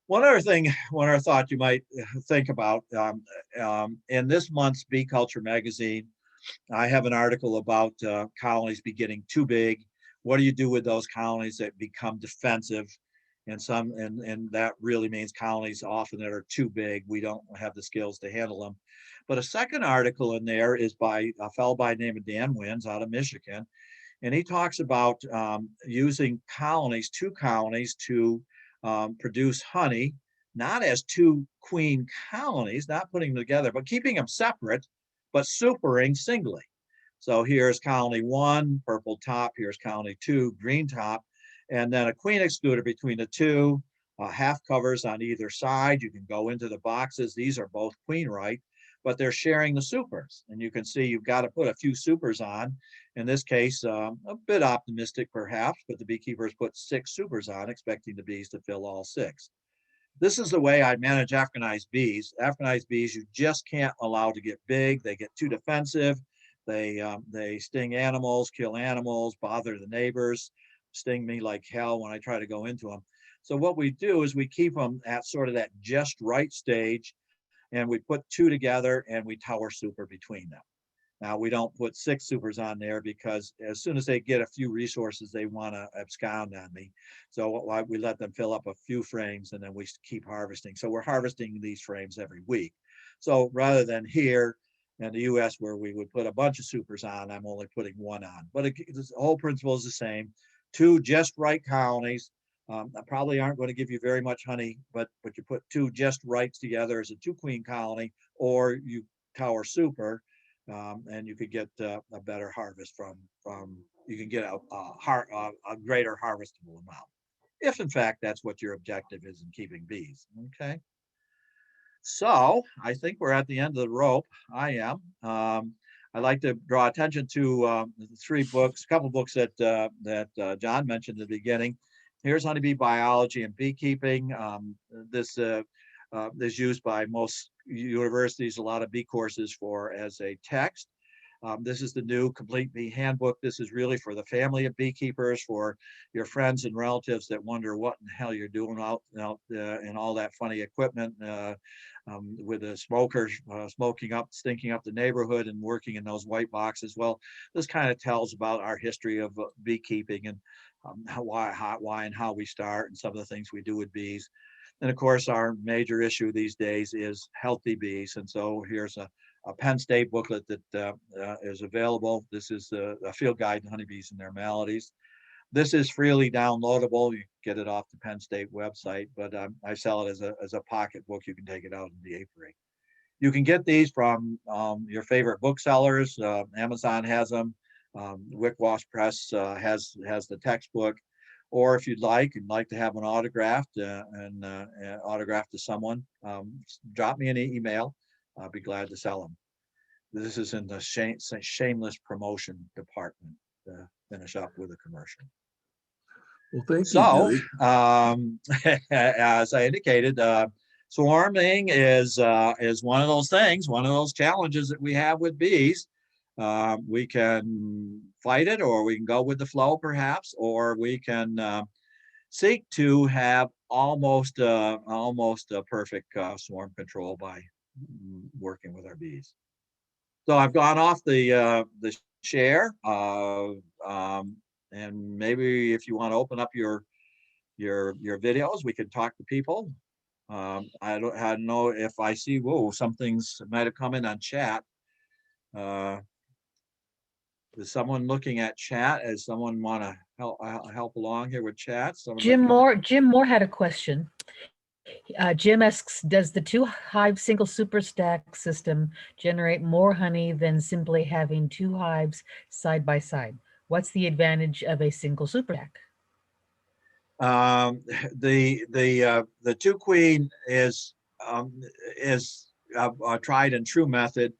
One other thought you might think about, in this month's Bee Culture magazine, I have an article about colonies getting too big. What do you do with those colonies that become defensive? And that really means colonies often that are too big. We don't have the skills to handle them. But a second article in there is by a fellow by the name of Dan Wins out of Michigan. And he talks about using colonies, two colonies, to produce honey, not as two queen colonies, not putting them together, but keeping them separate, but supering singly. So here's colony 1, purple top, here's colony 2, green top, and then a queen excluder between the two, half covers on either side. You can go into the boxes. These are both queen right, but they're sharing the supers. And you can see you've got to put a few supers on. In this case, a bit optimistic perhaps, but the beekeepers put 6 supers on, expecting the bees to fill all 6. This is the way I manage Africanized bees. Africanized bees, you just can't allow to get big. They get too defensive. They sting animals, kill animals, bother the neighbors, sting me like hell when I try to go into them. So what we do is we keep them at sort of that just right stage, and we put 2 together and we tower super between them. Now we don't put 6 supers on there because as soon as they get a few resources, they want to abscond on me. So we let them fill up a few frames and then we keep harvesting. So we're harvesting these frames every week. So rather than here in the US where we would put a bunch of supers on, I'm only putting 1 on. But the whole principle is the same. 2 just right colonies probably aren't going to give you very much honey, but you put 2 just rights together as a 2 queen colony, or you tower super, and you could get a better harvest from you can get a greater harvestable amount, if in fact that's what your objective is in keeping bees. Okay. So I think we're at the end of the rope. I am. I'd like to draw attention to 3 books, a couple books that John mentioned at the beginning. Here's Honeybee Biology and Beekeeping. This is used by most universities, a lot of bee courses as a text. This is the new Complete Bee Handbook. This is really for the family of beekeepers, for your friends and relatives that wonder what in the hell you're doing out in all that funny equipment with the smokers stinking up the neighborhood and working in those white boxes. Well, this kind of tells about our history of beekeeping and why and how we start and some of the things we do with bees. And of course, our major issue these days is healthy bees. And so here's a Penn State booklet that is available. This is a field guide to honeybees and their maladies. This is freely downloadable. You can get it off the Penn State website, but I sell it as a pocket book. You can take it out in the apiary. You can get these from your favorite booksellers. Amazon has them. Wickwash Press has the textbook. Or if you'd like to have an autographed and autographed to someone, drop me an email. I'll be glad to sell them. This is in the shameless promotion department to finish up with a commercial. Well, thank you, So, as I indicated, swarming is one of those things, one of those challenges that we have with bees. We can fight it, or we can go with the flow perhaps, or we can seek to have almost a perfect swarm control by working with our bees. So I've gone off the share, and maybe if you want to open up your videos, we can talk to people. I don't know if I see, whoa, some things might have come in on chat. Is someone looking at chat? Does someone want to help along here with chat? Jim Moore had a question. Jim asks, does the 2 hive single super stack system generate more honey than simply having 2 hives side by side? What's the advantage of a single super stack? The 2 queen is a tried and true method.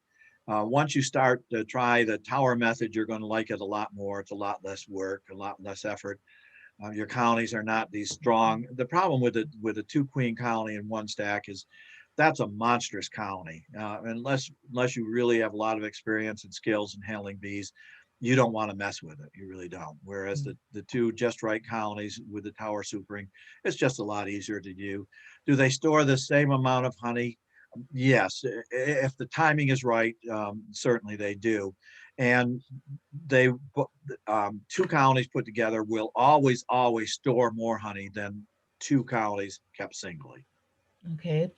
Once you start to try the tower method, you're going to like it a lot more. It's a lot less work, a lot less effort. Your colonies are not these strong. The problem with a 2-queen colony in one stack is that's a monstrous colony. Unless you really have a lot of experience and skills in handling bees, you don't want to mess with it. You really don't. Whereas the 2 just right colonies with the tower supering, it's just a lot easier to do. Do they store the same amount of honey? Yes, if the timing is right, certainly they do. And they 2 colonies put together will always store more honey than 2 colonies kept singly. Okay.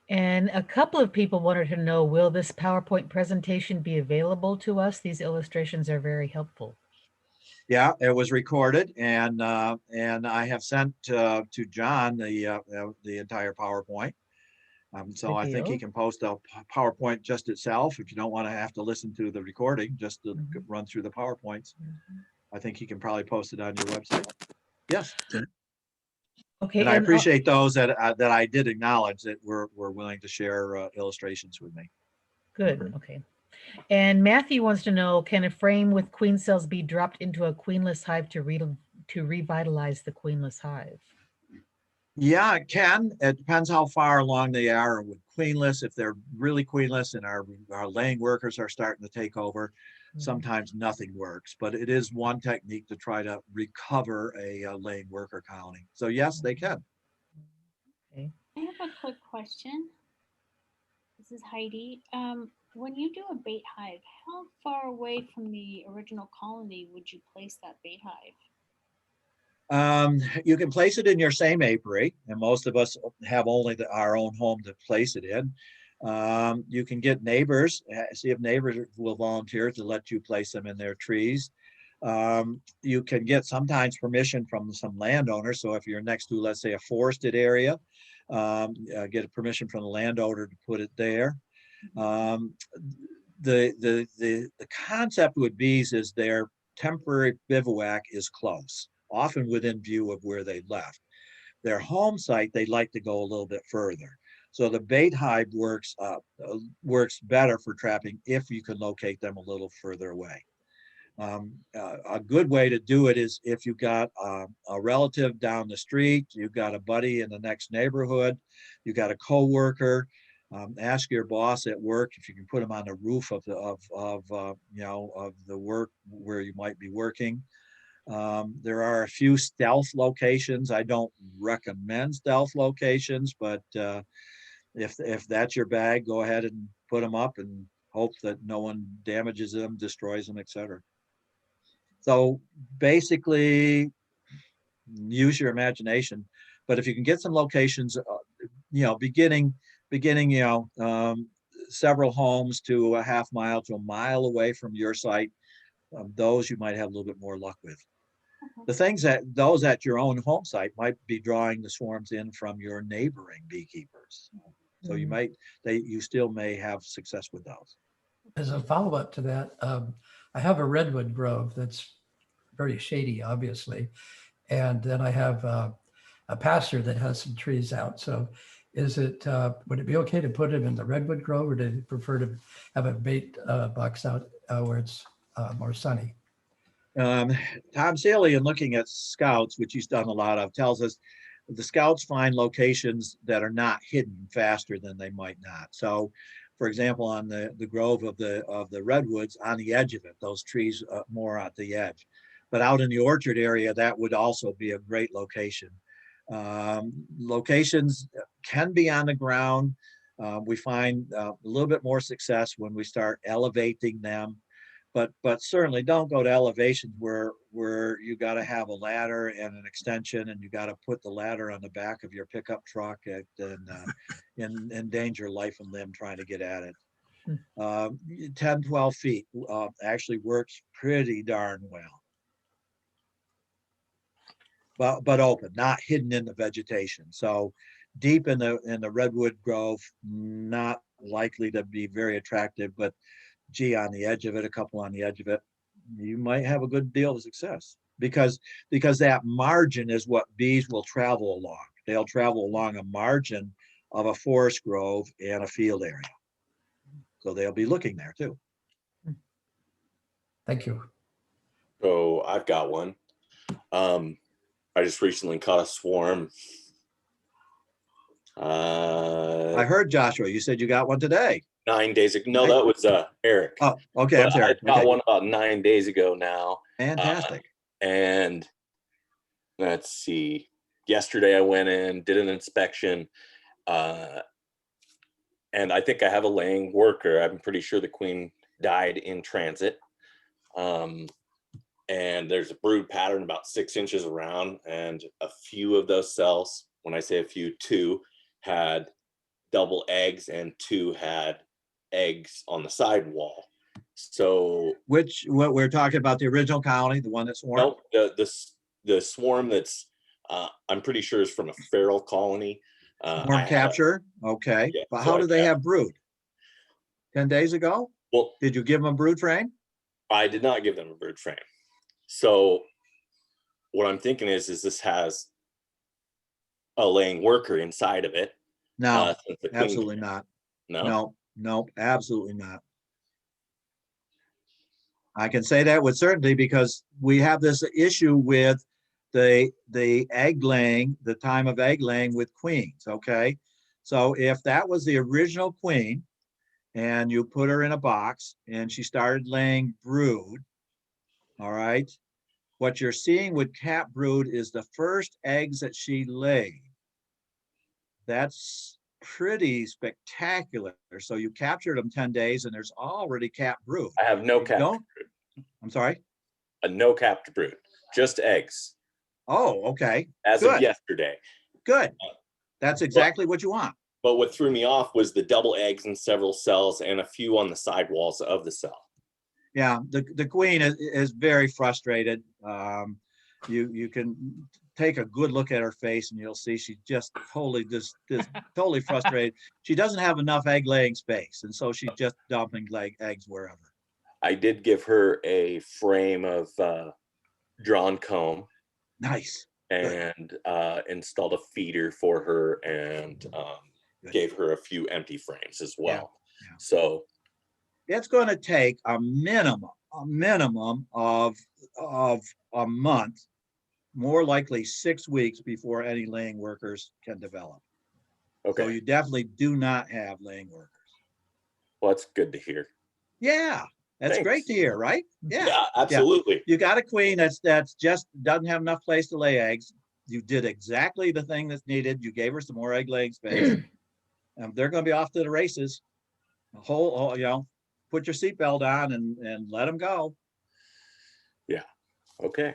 And a couple of people wanted to know, will this PowerPoint presentation be available to us? These illustrations are very helpful. Yeah, it was recorded, and I have sent to John the entire PowerPoint. So I think he can post a PowerPoint just itself if you don't want to have to listen to the recording, just to run through the PowerPoints. I think he can probably post it on your website. Yes. Okay. And I appreciate those that I did acknowledge that were willing to share illustrations with me. Good. Okay. And Matthew wants to know, can a frame with queen cells be dropped into a queenless hive to revitalize the queenless hive? Yeah, it can. It depends how far along they are with queenless. If they're really queenless and our laying workers are starting to take over, sometimes nothing works. But it is one technique to try to recover a laying worker colony. So yes, they can. Okay. I have a quick question. This is Heidi. When you do a bait hive, how far away from the original colony would you place that bait hive? You can place it in your same apiary, and most of us have only our own home to place it in. You can get neighbors, see if neighbors will volunteer to let you place them in their trees. You can get sometimes permission from some landowners. So if you're next to, let's say, a forested area, get a permission from the landowner to put it there. The concept with bees is their temporary bivouac is close, often within view of where they left. Their home site, they'd like to go a little bit further. So the bait hive works better for trapping if you can locate them a little further away. A good way to do it is if you've got a relative down the street, you've got a buddy in the next neighborhood, you've got a coworker. Ask your boss at work if you can put them on the roof of the work where you might be working. There are a few stealth locations. I don't recommend stealth locations, but if that's your bag, go ahead and put them up and hope that no one damages them, destroys them, etc. So basically, use your imagination. But if you can get some locations, beginning, several homes to a half mile to a mile away from your site, those you might have a little bit more luck with. The things that those at your own home site might be drawing the swarms in from your neighboring beekeepers. So you still may have success with those. As a follow-up to that, I have a redwood grove that's very shady, obviously. And then I have a pasture that has some trees out. So would it be okay to put them in the redwood grove, or do you prefer to have a bait box out where it's more sunny? Tom Saley, in looking at scouts, which he's done a lot of, tells us the scouts find locations that are not hidden faster than they might not. So, for example, on the grove of the redwoods, on the edge of it, those trees more at the edge. But out in the orchard area, that would also be a great location. Locations can be on the ground. We find a little bit more success when we start elevating them. But certainly don't go to elevations where you got to have a ladder and an extension, and you got to put the ladder on the back of your pickup truck and endanger life and limb trying to get at it. 10, 12 feet actually works pretty darn well. But open, not hidden in the vegetation. So deep in the redwood grove, not likely to be very attractive, but gee, on the edge of it, a couple on the edge of it, you might have a good deal of success because that margin is what bees will travel along. They'll travel along a margin of a forest grove and a field area. So they'll be looking there too. Thank you. So I've got one. I just recently caught a swarm. I heard Joshua, you said you got one today. 9 days ago. No, that was Eric. Oh, okay, I'm But sorry. I got Okay. one about 9 days ago now. Fantastic. And let's see. Yesterday I went in, did an inspection, and I think I have a laying worker. I'm pretty sure the queen died in transit. And there's a brood pattern about 6 inches around, and a few of those cells, when I say a few, 2 had double eggs and 2 had eggs on the side wall. So What we're talking about, the original colony, the one that swarmed? no, the swarm that's I'm pretty sure is from a feral colony. Swarm capture, okay. Yeah, But so how I did they have brood? 10 days ago? Well, did you give them a brood frame? I did not give them a brood frame. So what I'm thinking is this has a laying worker inside of it. No, since the queen absolutely can't. not. No, No, absolutely not. I can say that with certainty because we have this issue with the egg laying, the time of egg laying with queens, okay? So if that was the original queen and you put her in a box and she started laying brood, all right, what you're seeing with cap brood is the first eggs that she laid. That's pretty spectacular. So you captured them 10 days and there's already capped brood. I have no capped brood. I'm sorry? No capped brood, just eggs. Oh, okay. As Good. of yesterday. Good. That's exactly what you want. But what threw me off was the double eggs in several cells and a few on the sidewalls of the cell. Yeah, the queen is very frustrated. You can take a good look at her face and you'll see she's just totally totally frustrated. She doesn't have enough egg laying space, and so she's just dumping eggs wherever. I did give her a frame of drawn comb. Nice. And installed a feeder for her and gave her a few empty frames as well. Yeah. Yeah. So it's going to take a minimum of a month, more likely 6 weeks before any laying workers can develop. Okay. So you definitely do not have laying workers. Well, that's good to hear. Yeah, that's Thanks. Great to hear, right? Yeah, absolutely. Yeah. You got a queen that's just doesn't have enough place to lay eggs. You did exactly the thing that's needed. You gave her some more egg laying space. They're going to be off to the races. Put your seatbelt on and let them go. Yeah. Okay.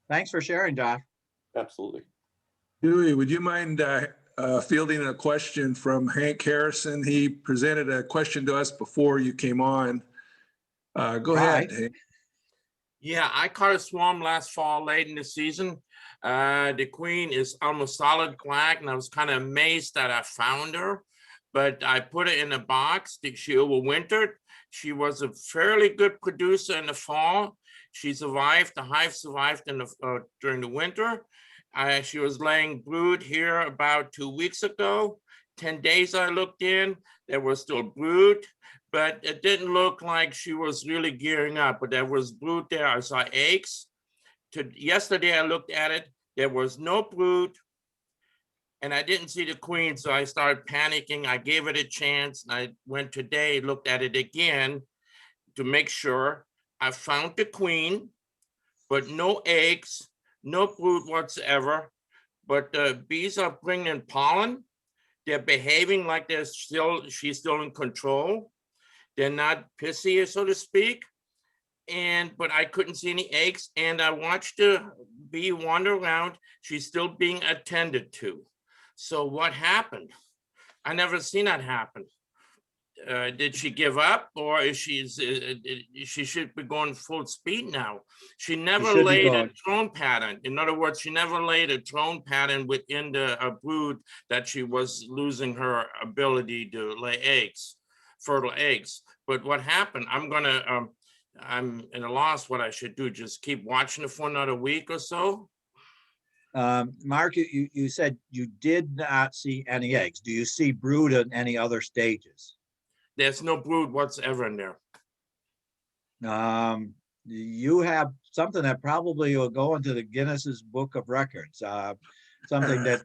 Thanks for sharing, Josh. Absolutely. Dewey, would you mind fielding a question from Hank Harrison? He presented a question to us before you came on. Go ahead, Hank. Yeah, I caught a swarm last fall late in the season. The queen is almost solid black, and I was kind of amazed that I found her. But I put her in a box. She overwintered. She was a fairly good producer in the fall. She survived. The hive survived during the winter. She was laying brood here about 2 weeks ago. 10 days I looked in, there was still brood, but it didn't look like she was really gearing up, but there was brood there. I saw eggs. Yesterday I looked at it, there was no brood, and I didn't see the queen, so I started panicking. I gave it a chance, and I went today, looked at it again to make sure. I found the queen, but no eggs, no brood whatsoever, but the bees are bringing in pollen. They're behaving like she's still in control. They're not pissy, so to speak. But I couldn't see any eggs, and I watched the bee wander around. She's still being attended to. So what happened? I never seen that happen. Did she give up, or is she should be going full speed now? She never laid a drone pattern. In other words, she never laid a drone pattern within a brood that she was losing her ability to lay eggs, fertile eggs. But what happened? I'm at a loss what I should do. Just keep watching it for another week or so. Mark, you said you did not see any eggs. Do you see brood in any other stages? There's no brood whatsoever in there. You have something that probably will go into the Guinness's Book of Records. Something that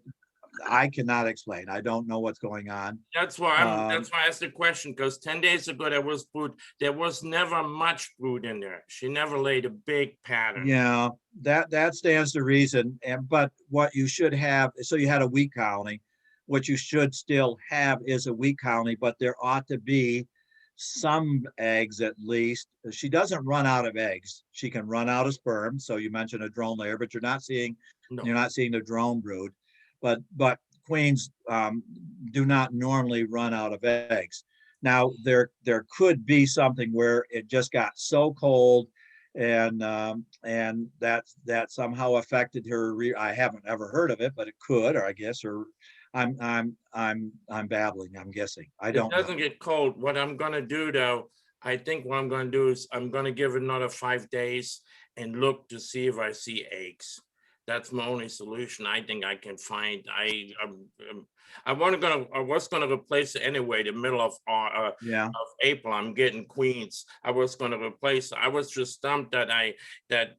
I cannot explain. I don't know what's going on. That's why I asked the question, because 10 days ago there was brood. There was never much brood in there. She never laid a big pattern. Yeah, that stands to reason. But what you should have, so you had a weak colony. What you should still have is a weak colony, but there ought to be some eggs at least. She doesn't run out of eggs. She can run out of sperm. So you mentioned a drone layer, but you're not seeing the drone brood. But queens do not normally run out of eggs. Now there could be something where it just got so cold, and that somehow affected her. I haven't ever heard of it, but it could, or I guess, or I'm babbling. I'm guessing. I don't. It doesn't get cold. What I'm gonna do though, I think what I'm gonna do is I'm gonna give it another 5 days and look to see if I see eggs. That's my only solution. I think I can find. I was gonna replace it anyway. The middle of April, I'm getting queens. I was gonna replace. I was just stumped that it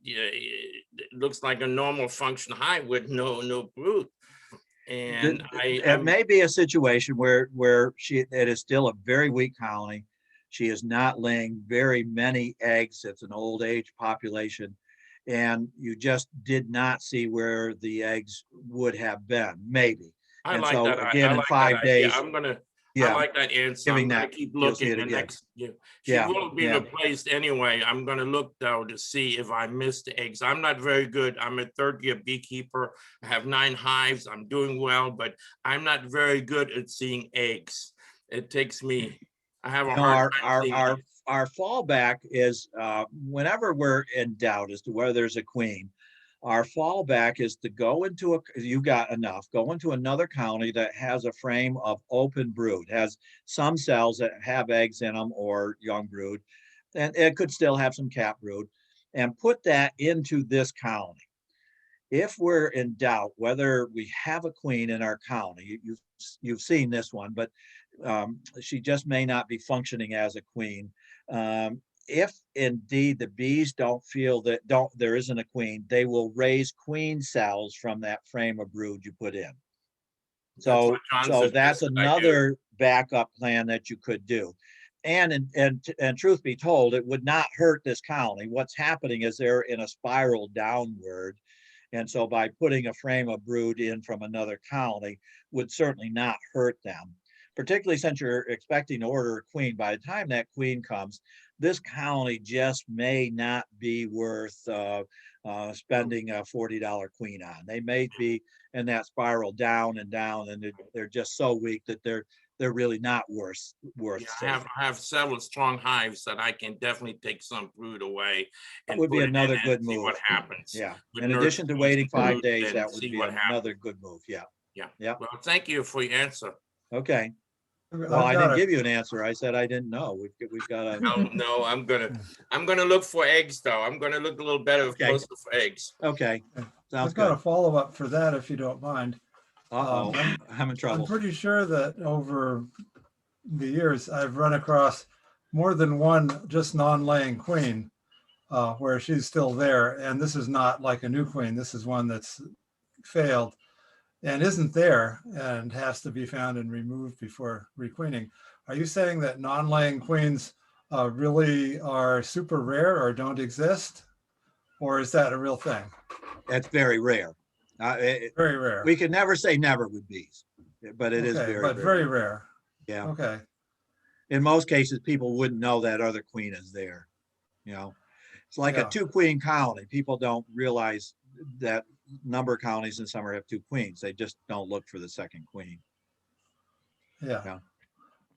looks like a normal function hive with no brood. And it may be a situation where it is still a very weak colony. She is not laying very many eggs. It's an old age population. And you just did not see where the eggs would have been, maybe. I and like so that. again, I in like 5 days. I like that answer. I'm gonna keep looking the next year. She will be replaced anyway. I'm gonna look though to see if I missed the eggs. I'm not very good. I'm a third-year beekeeper. I have 9 hives. I'm doing well, but I'm not very good at seeing eggs. It takes me. I have a hard time seeing eggs. Our fallback is whenever we're in doubt as to whether there's a queen, our fallback is to go into go into another colony that has a frame of open brood, has some cells that have eggs in them or young brood, and it could still have some cap brood, and put that into this colony. If we're in doubt whether we have a queen in our colony, you've seen this one, but she just may not be functioning as a queen. If indeed the bees don't feel that there isn't a queen, they will raise queen cells from that frame of brood you put in. So that's another backup plan that you could do. And truth be told, it would not hurt this colony. What's happening is they're in a spiral downward. And so by putting a frame of brood in from another colony would certainly not hurt them, particularly since you're expecting to order a queen. By the time that queen comes, this colony just may not be worth spending a $40 queen on. They may be in that spiral down and down, and they're just so weak that they're really not worth. I have several strong hives that I can definitely take some brood away. That would be another good move. See what happens. Yeah. In addition to waiting 5 days, that would be another good move. Yeah. Well, thank you for your answer. Okay. Well, I didn't give you an answer. I said I didn't know. We've got to. No, I'm gonna look for eggs though. I'm gonna look a little better closer for eggs. Okay. I've got a follow up for that if you don't mind. I'm in trouble. I'm pretty sure that over the years I've run across more than one just non-laying queen where she's still there, and this is not like a new queen. This is one that's failed and isn't there and has to be found and removed before requeening. Are you saying that non-laying queens really are super rare or don't exist? Or is that a real thing? That's very rare. Very rare. We can never say never with bees, but it is very rare. Very rare. Yeah. Okay. In most cases, people wouldn't know that other queen is there. You know, it's like a 2-queen colony. People don't realize that number of colonies in summer have 2 queens. They just don't look for the second queen. Yeah.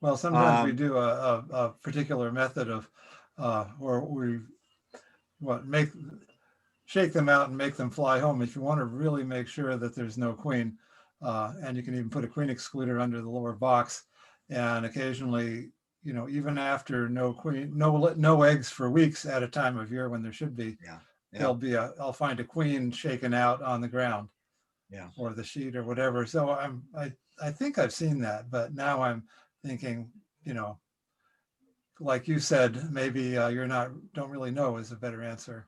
Well, sometimes we do a particular method of where we shake them out and make them fly home. If you want to really make sure that there's no queen, and you can even put a queen excluder under the lower box, and occasionally, you know, even after no eggs for weeks at a time of year when there should be, I'll find a queen shaken out on the ground, or the sheet or whatever. So I think I've seen that, but now I'm thinking, you know, like you said, maybe don't really know is a better answer.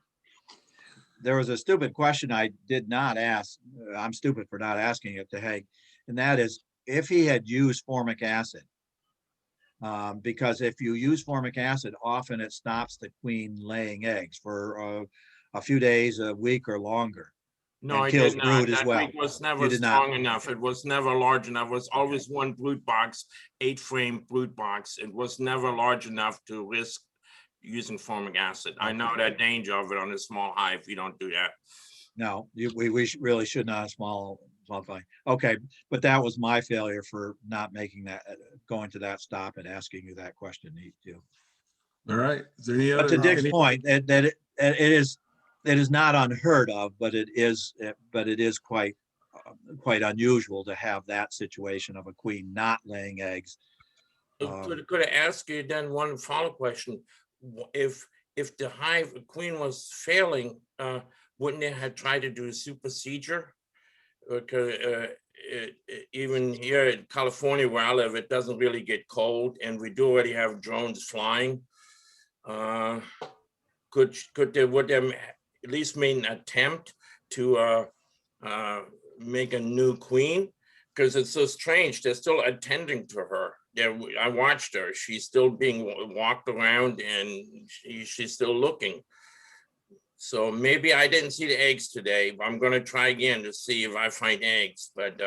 There was a stupid question I did not ask. I'm stupid for not asking it to Hank, and that is if he had used formic acid. Because if you use formic acid, often it stops the queen laying eggs for a few days, a week, or longer. No, and I kills did brood not. as That well. week was never You did not. strong enough. It was never large enough. It was always one brood box, 8-frame brood box. It was never large enough to risk using formic acid. I know that danger of it on a small hive. You don't do that. No, we really should not small thing. Okay, but that was my failure for not making that, going to that stop and asking you that question. Too. All right. Is there any But other? to Dick's point, it is not unheard of, but it is quite unusual to have that situation of a queen not laying eggs. Could I ask you then one follow-up question? If the hive queen was failing, wouldn't they have tried to do a supersedure? Because even here in California where I live, it doesn't really get cold, and we do already have drones flying. Would they at least make an attempt to make a new queen? Because it's so strange. They're still attending to her. I watched her. She's still being walked around, and she's still looking. So maybe I didn't see the eggs today. I'm going to try again to see if I find eggs. But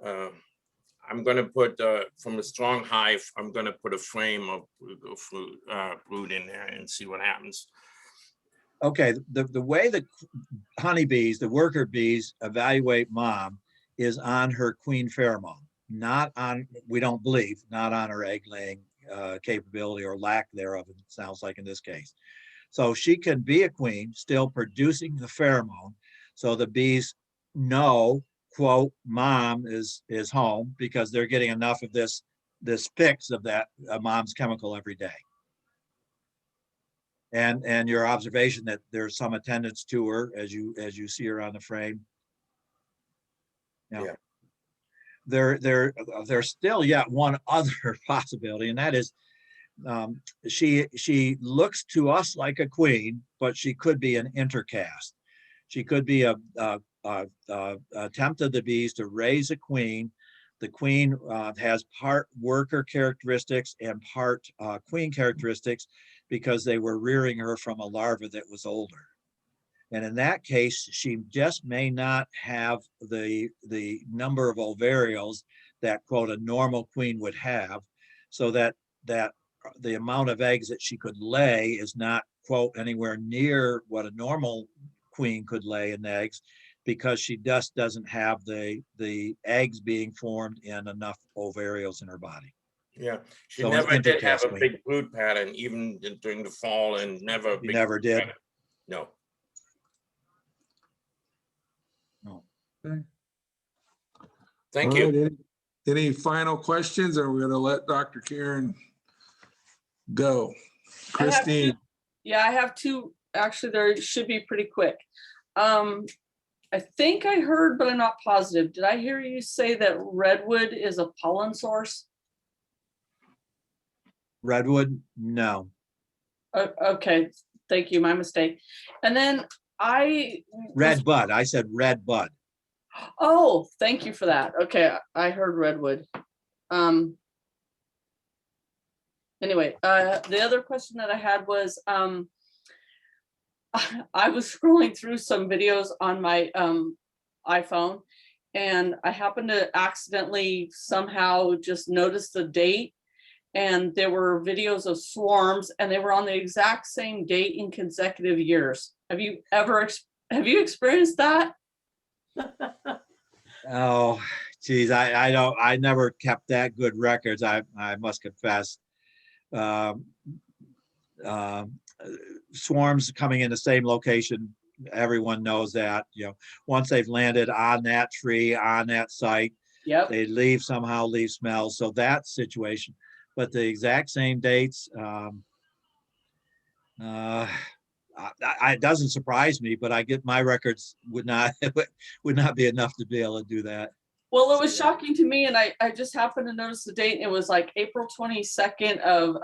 I'm going to put, from a strong hive, I'm going to put a frame of brood in there and see what happens. Okay, the way the honeybees, the worker bees, evaluate mom is on her queen pheromone, not on, we don't believe, not on her egg laying capability or lack thereof, it sounds like in this case. So she can be a queen, still producing the pheromone. So the bees know, quote, mom is home because they're getting enough of this fix of that mom's chemical every day. And your observation that there's some attendance to her as you see her on the frame. Yeah. There's still yet one other possibility, and that is she looks to us like a queen, but she could be an intercaste. She could be a attempt of the bees to raise a queen. The queen has part worker characteristics and part queen characteristics because they were rearing her from a larva that was older. And in that case, she just may not have the number of ovarials that, quote, a normal queen would have, so that the amount of eggs that she could lay is not, quote, anywhere near what a normal queen could lay in eggs, because she just doesn't have the eggs being formed in enough ovarials in her body. Yeah, she So never did have a queen. big brood pattern, even during the fall, and never. You never did? Pattern. No. No. Okay. Thank All you. right, any final questions, or we're going to let Dr. Caron go? Christine. I have two. Actually, they should be pretty quick. I think I heard, but I'm not positive. Did I hear you say that redwood is a pollen source? Redwood? No. Okay, thank you. My mistake. And then Red bud. I said red bud. Oh, thank you for that. Okay, I heard redwood. Anyway, the other question that I had was, I was scrolling through some videos on my iPhone, and I happened to accidentally somehow just notice the date, and there were videos of swarms, and they were on the exact same date in consecutive years. Have you experienced that? Oh, geez, I never kept that good records. I must confess. Swarms coming in the same location, everyone knows that. Once they've landed on that tree, on that site, yep, they somehow leave smells. So that situation, but the exact same dates, it doesn't surprise me, but I get my records would not be enough to be able to do that. Well, it was shocking to me, and I just happened to notice the date. It was like April 22nd of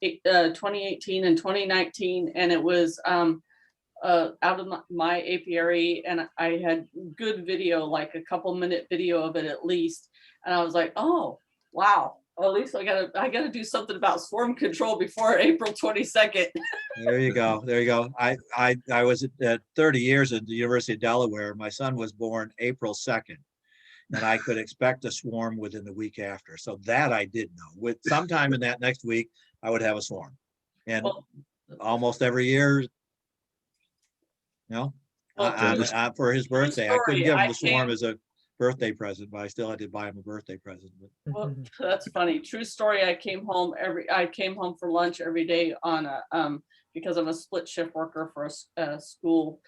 2018 and 2019, and it was out of my apiary, and I had good video, like a couple-minute video of it at least, and I was like, oh wow, well, at least I gotta do something about swarm control before April 22nd. There you go. There you go. I was at 30 years at the University of Delaware. My son was born April 2nd. And I could expect a swarm within the week after. So that I did know. With sometime in that next week, I would have a swarm. And almost every year, you know, for his birthday, I couldn't give him the swarm as a birthday present, but I still had to buy him a birthday present. Well, that's funny. True story. I came home for lunch every day on a because I'm a split shift worker for a school.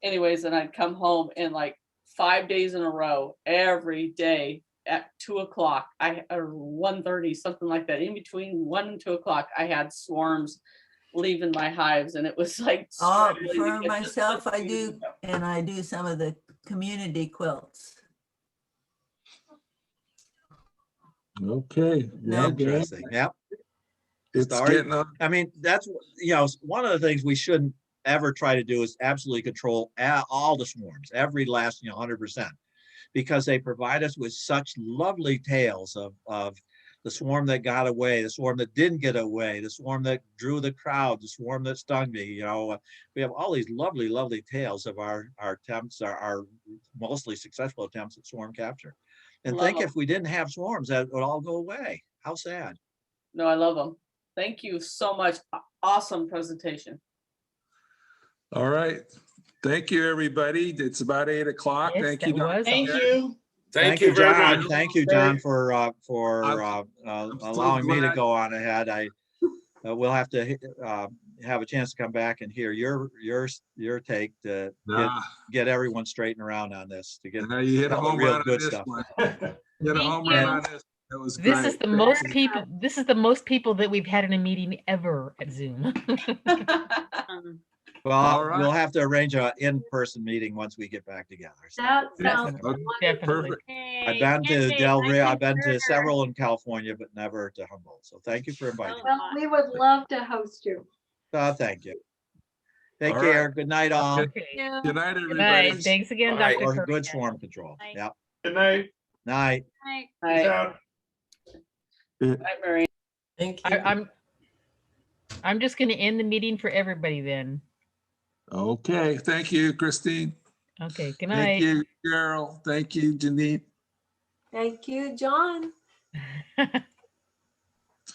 Anyways, and I'd come home and like 5 days in a row, every day at 2 o'clock, or 1:30, something like that. In between 1 and 2 o'clock, I had swarms leaving my hives, and it was like. For myself, I do some of the community quilts. Okay. Interesting. Yep. It's getting on. I mean, that's, you know, one of the things we shouldn't ever try to do is absolutely control all the swarms, every last, 100%, because they provide us with such lovely tales of the swarm that got away, the swarm that didn't get away, the swarm that drew the crowd, the swarm that stung me. You know, we have all these lovely, lovely tales of our attempts, our mostly successful attempts at swarm capture. And think if we didn't have swarms, that would all go away. How sad. No, I love them. Thank you so much. Awesome presentation. All right. Thank you, everybody. It's about 8 o'clock. Yes, Thank you. that was Dr. Thank Garrett. you. Thank you very John. much. Thank you, John, for I'm so allowing me to glad. go on ahead. We'll have to have a chance to come back and hear your take to get everyone straightened around on this, to get Now you hit a all the home real run on good this stuff. one. Hit a home run on this. That was This great. is the most people. This is the most people that we've had in a meeting ever at Zoom. Well, All right. we'll have to arrange an in-person meeting once we get back together. So That sounds Definitely. wonderful. Definitely. I've been to Del Rio, I've been to several in California, but never to Humboldt. So thank you for inviting me. Well, we would love to host you. Thank you. Take All care. right. Good night, all. Okay. Good night, Good everybody. night. Thanks again, Bye. Dr. Or Curry. good swarm control. Bye. Yep. Good night. Night. Right. Peace out. Bye, Mary. Thank you. I'm just going to end the meeting for everybody then. Okay. Thank you, Christine. Okay. Good Thank night. you, Carol. Thank you, Janine. Thank you, John.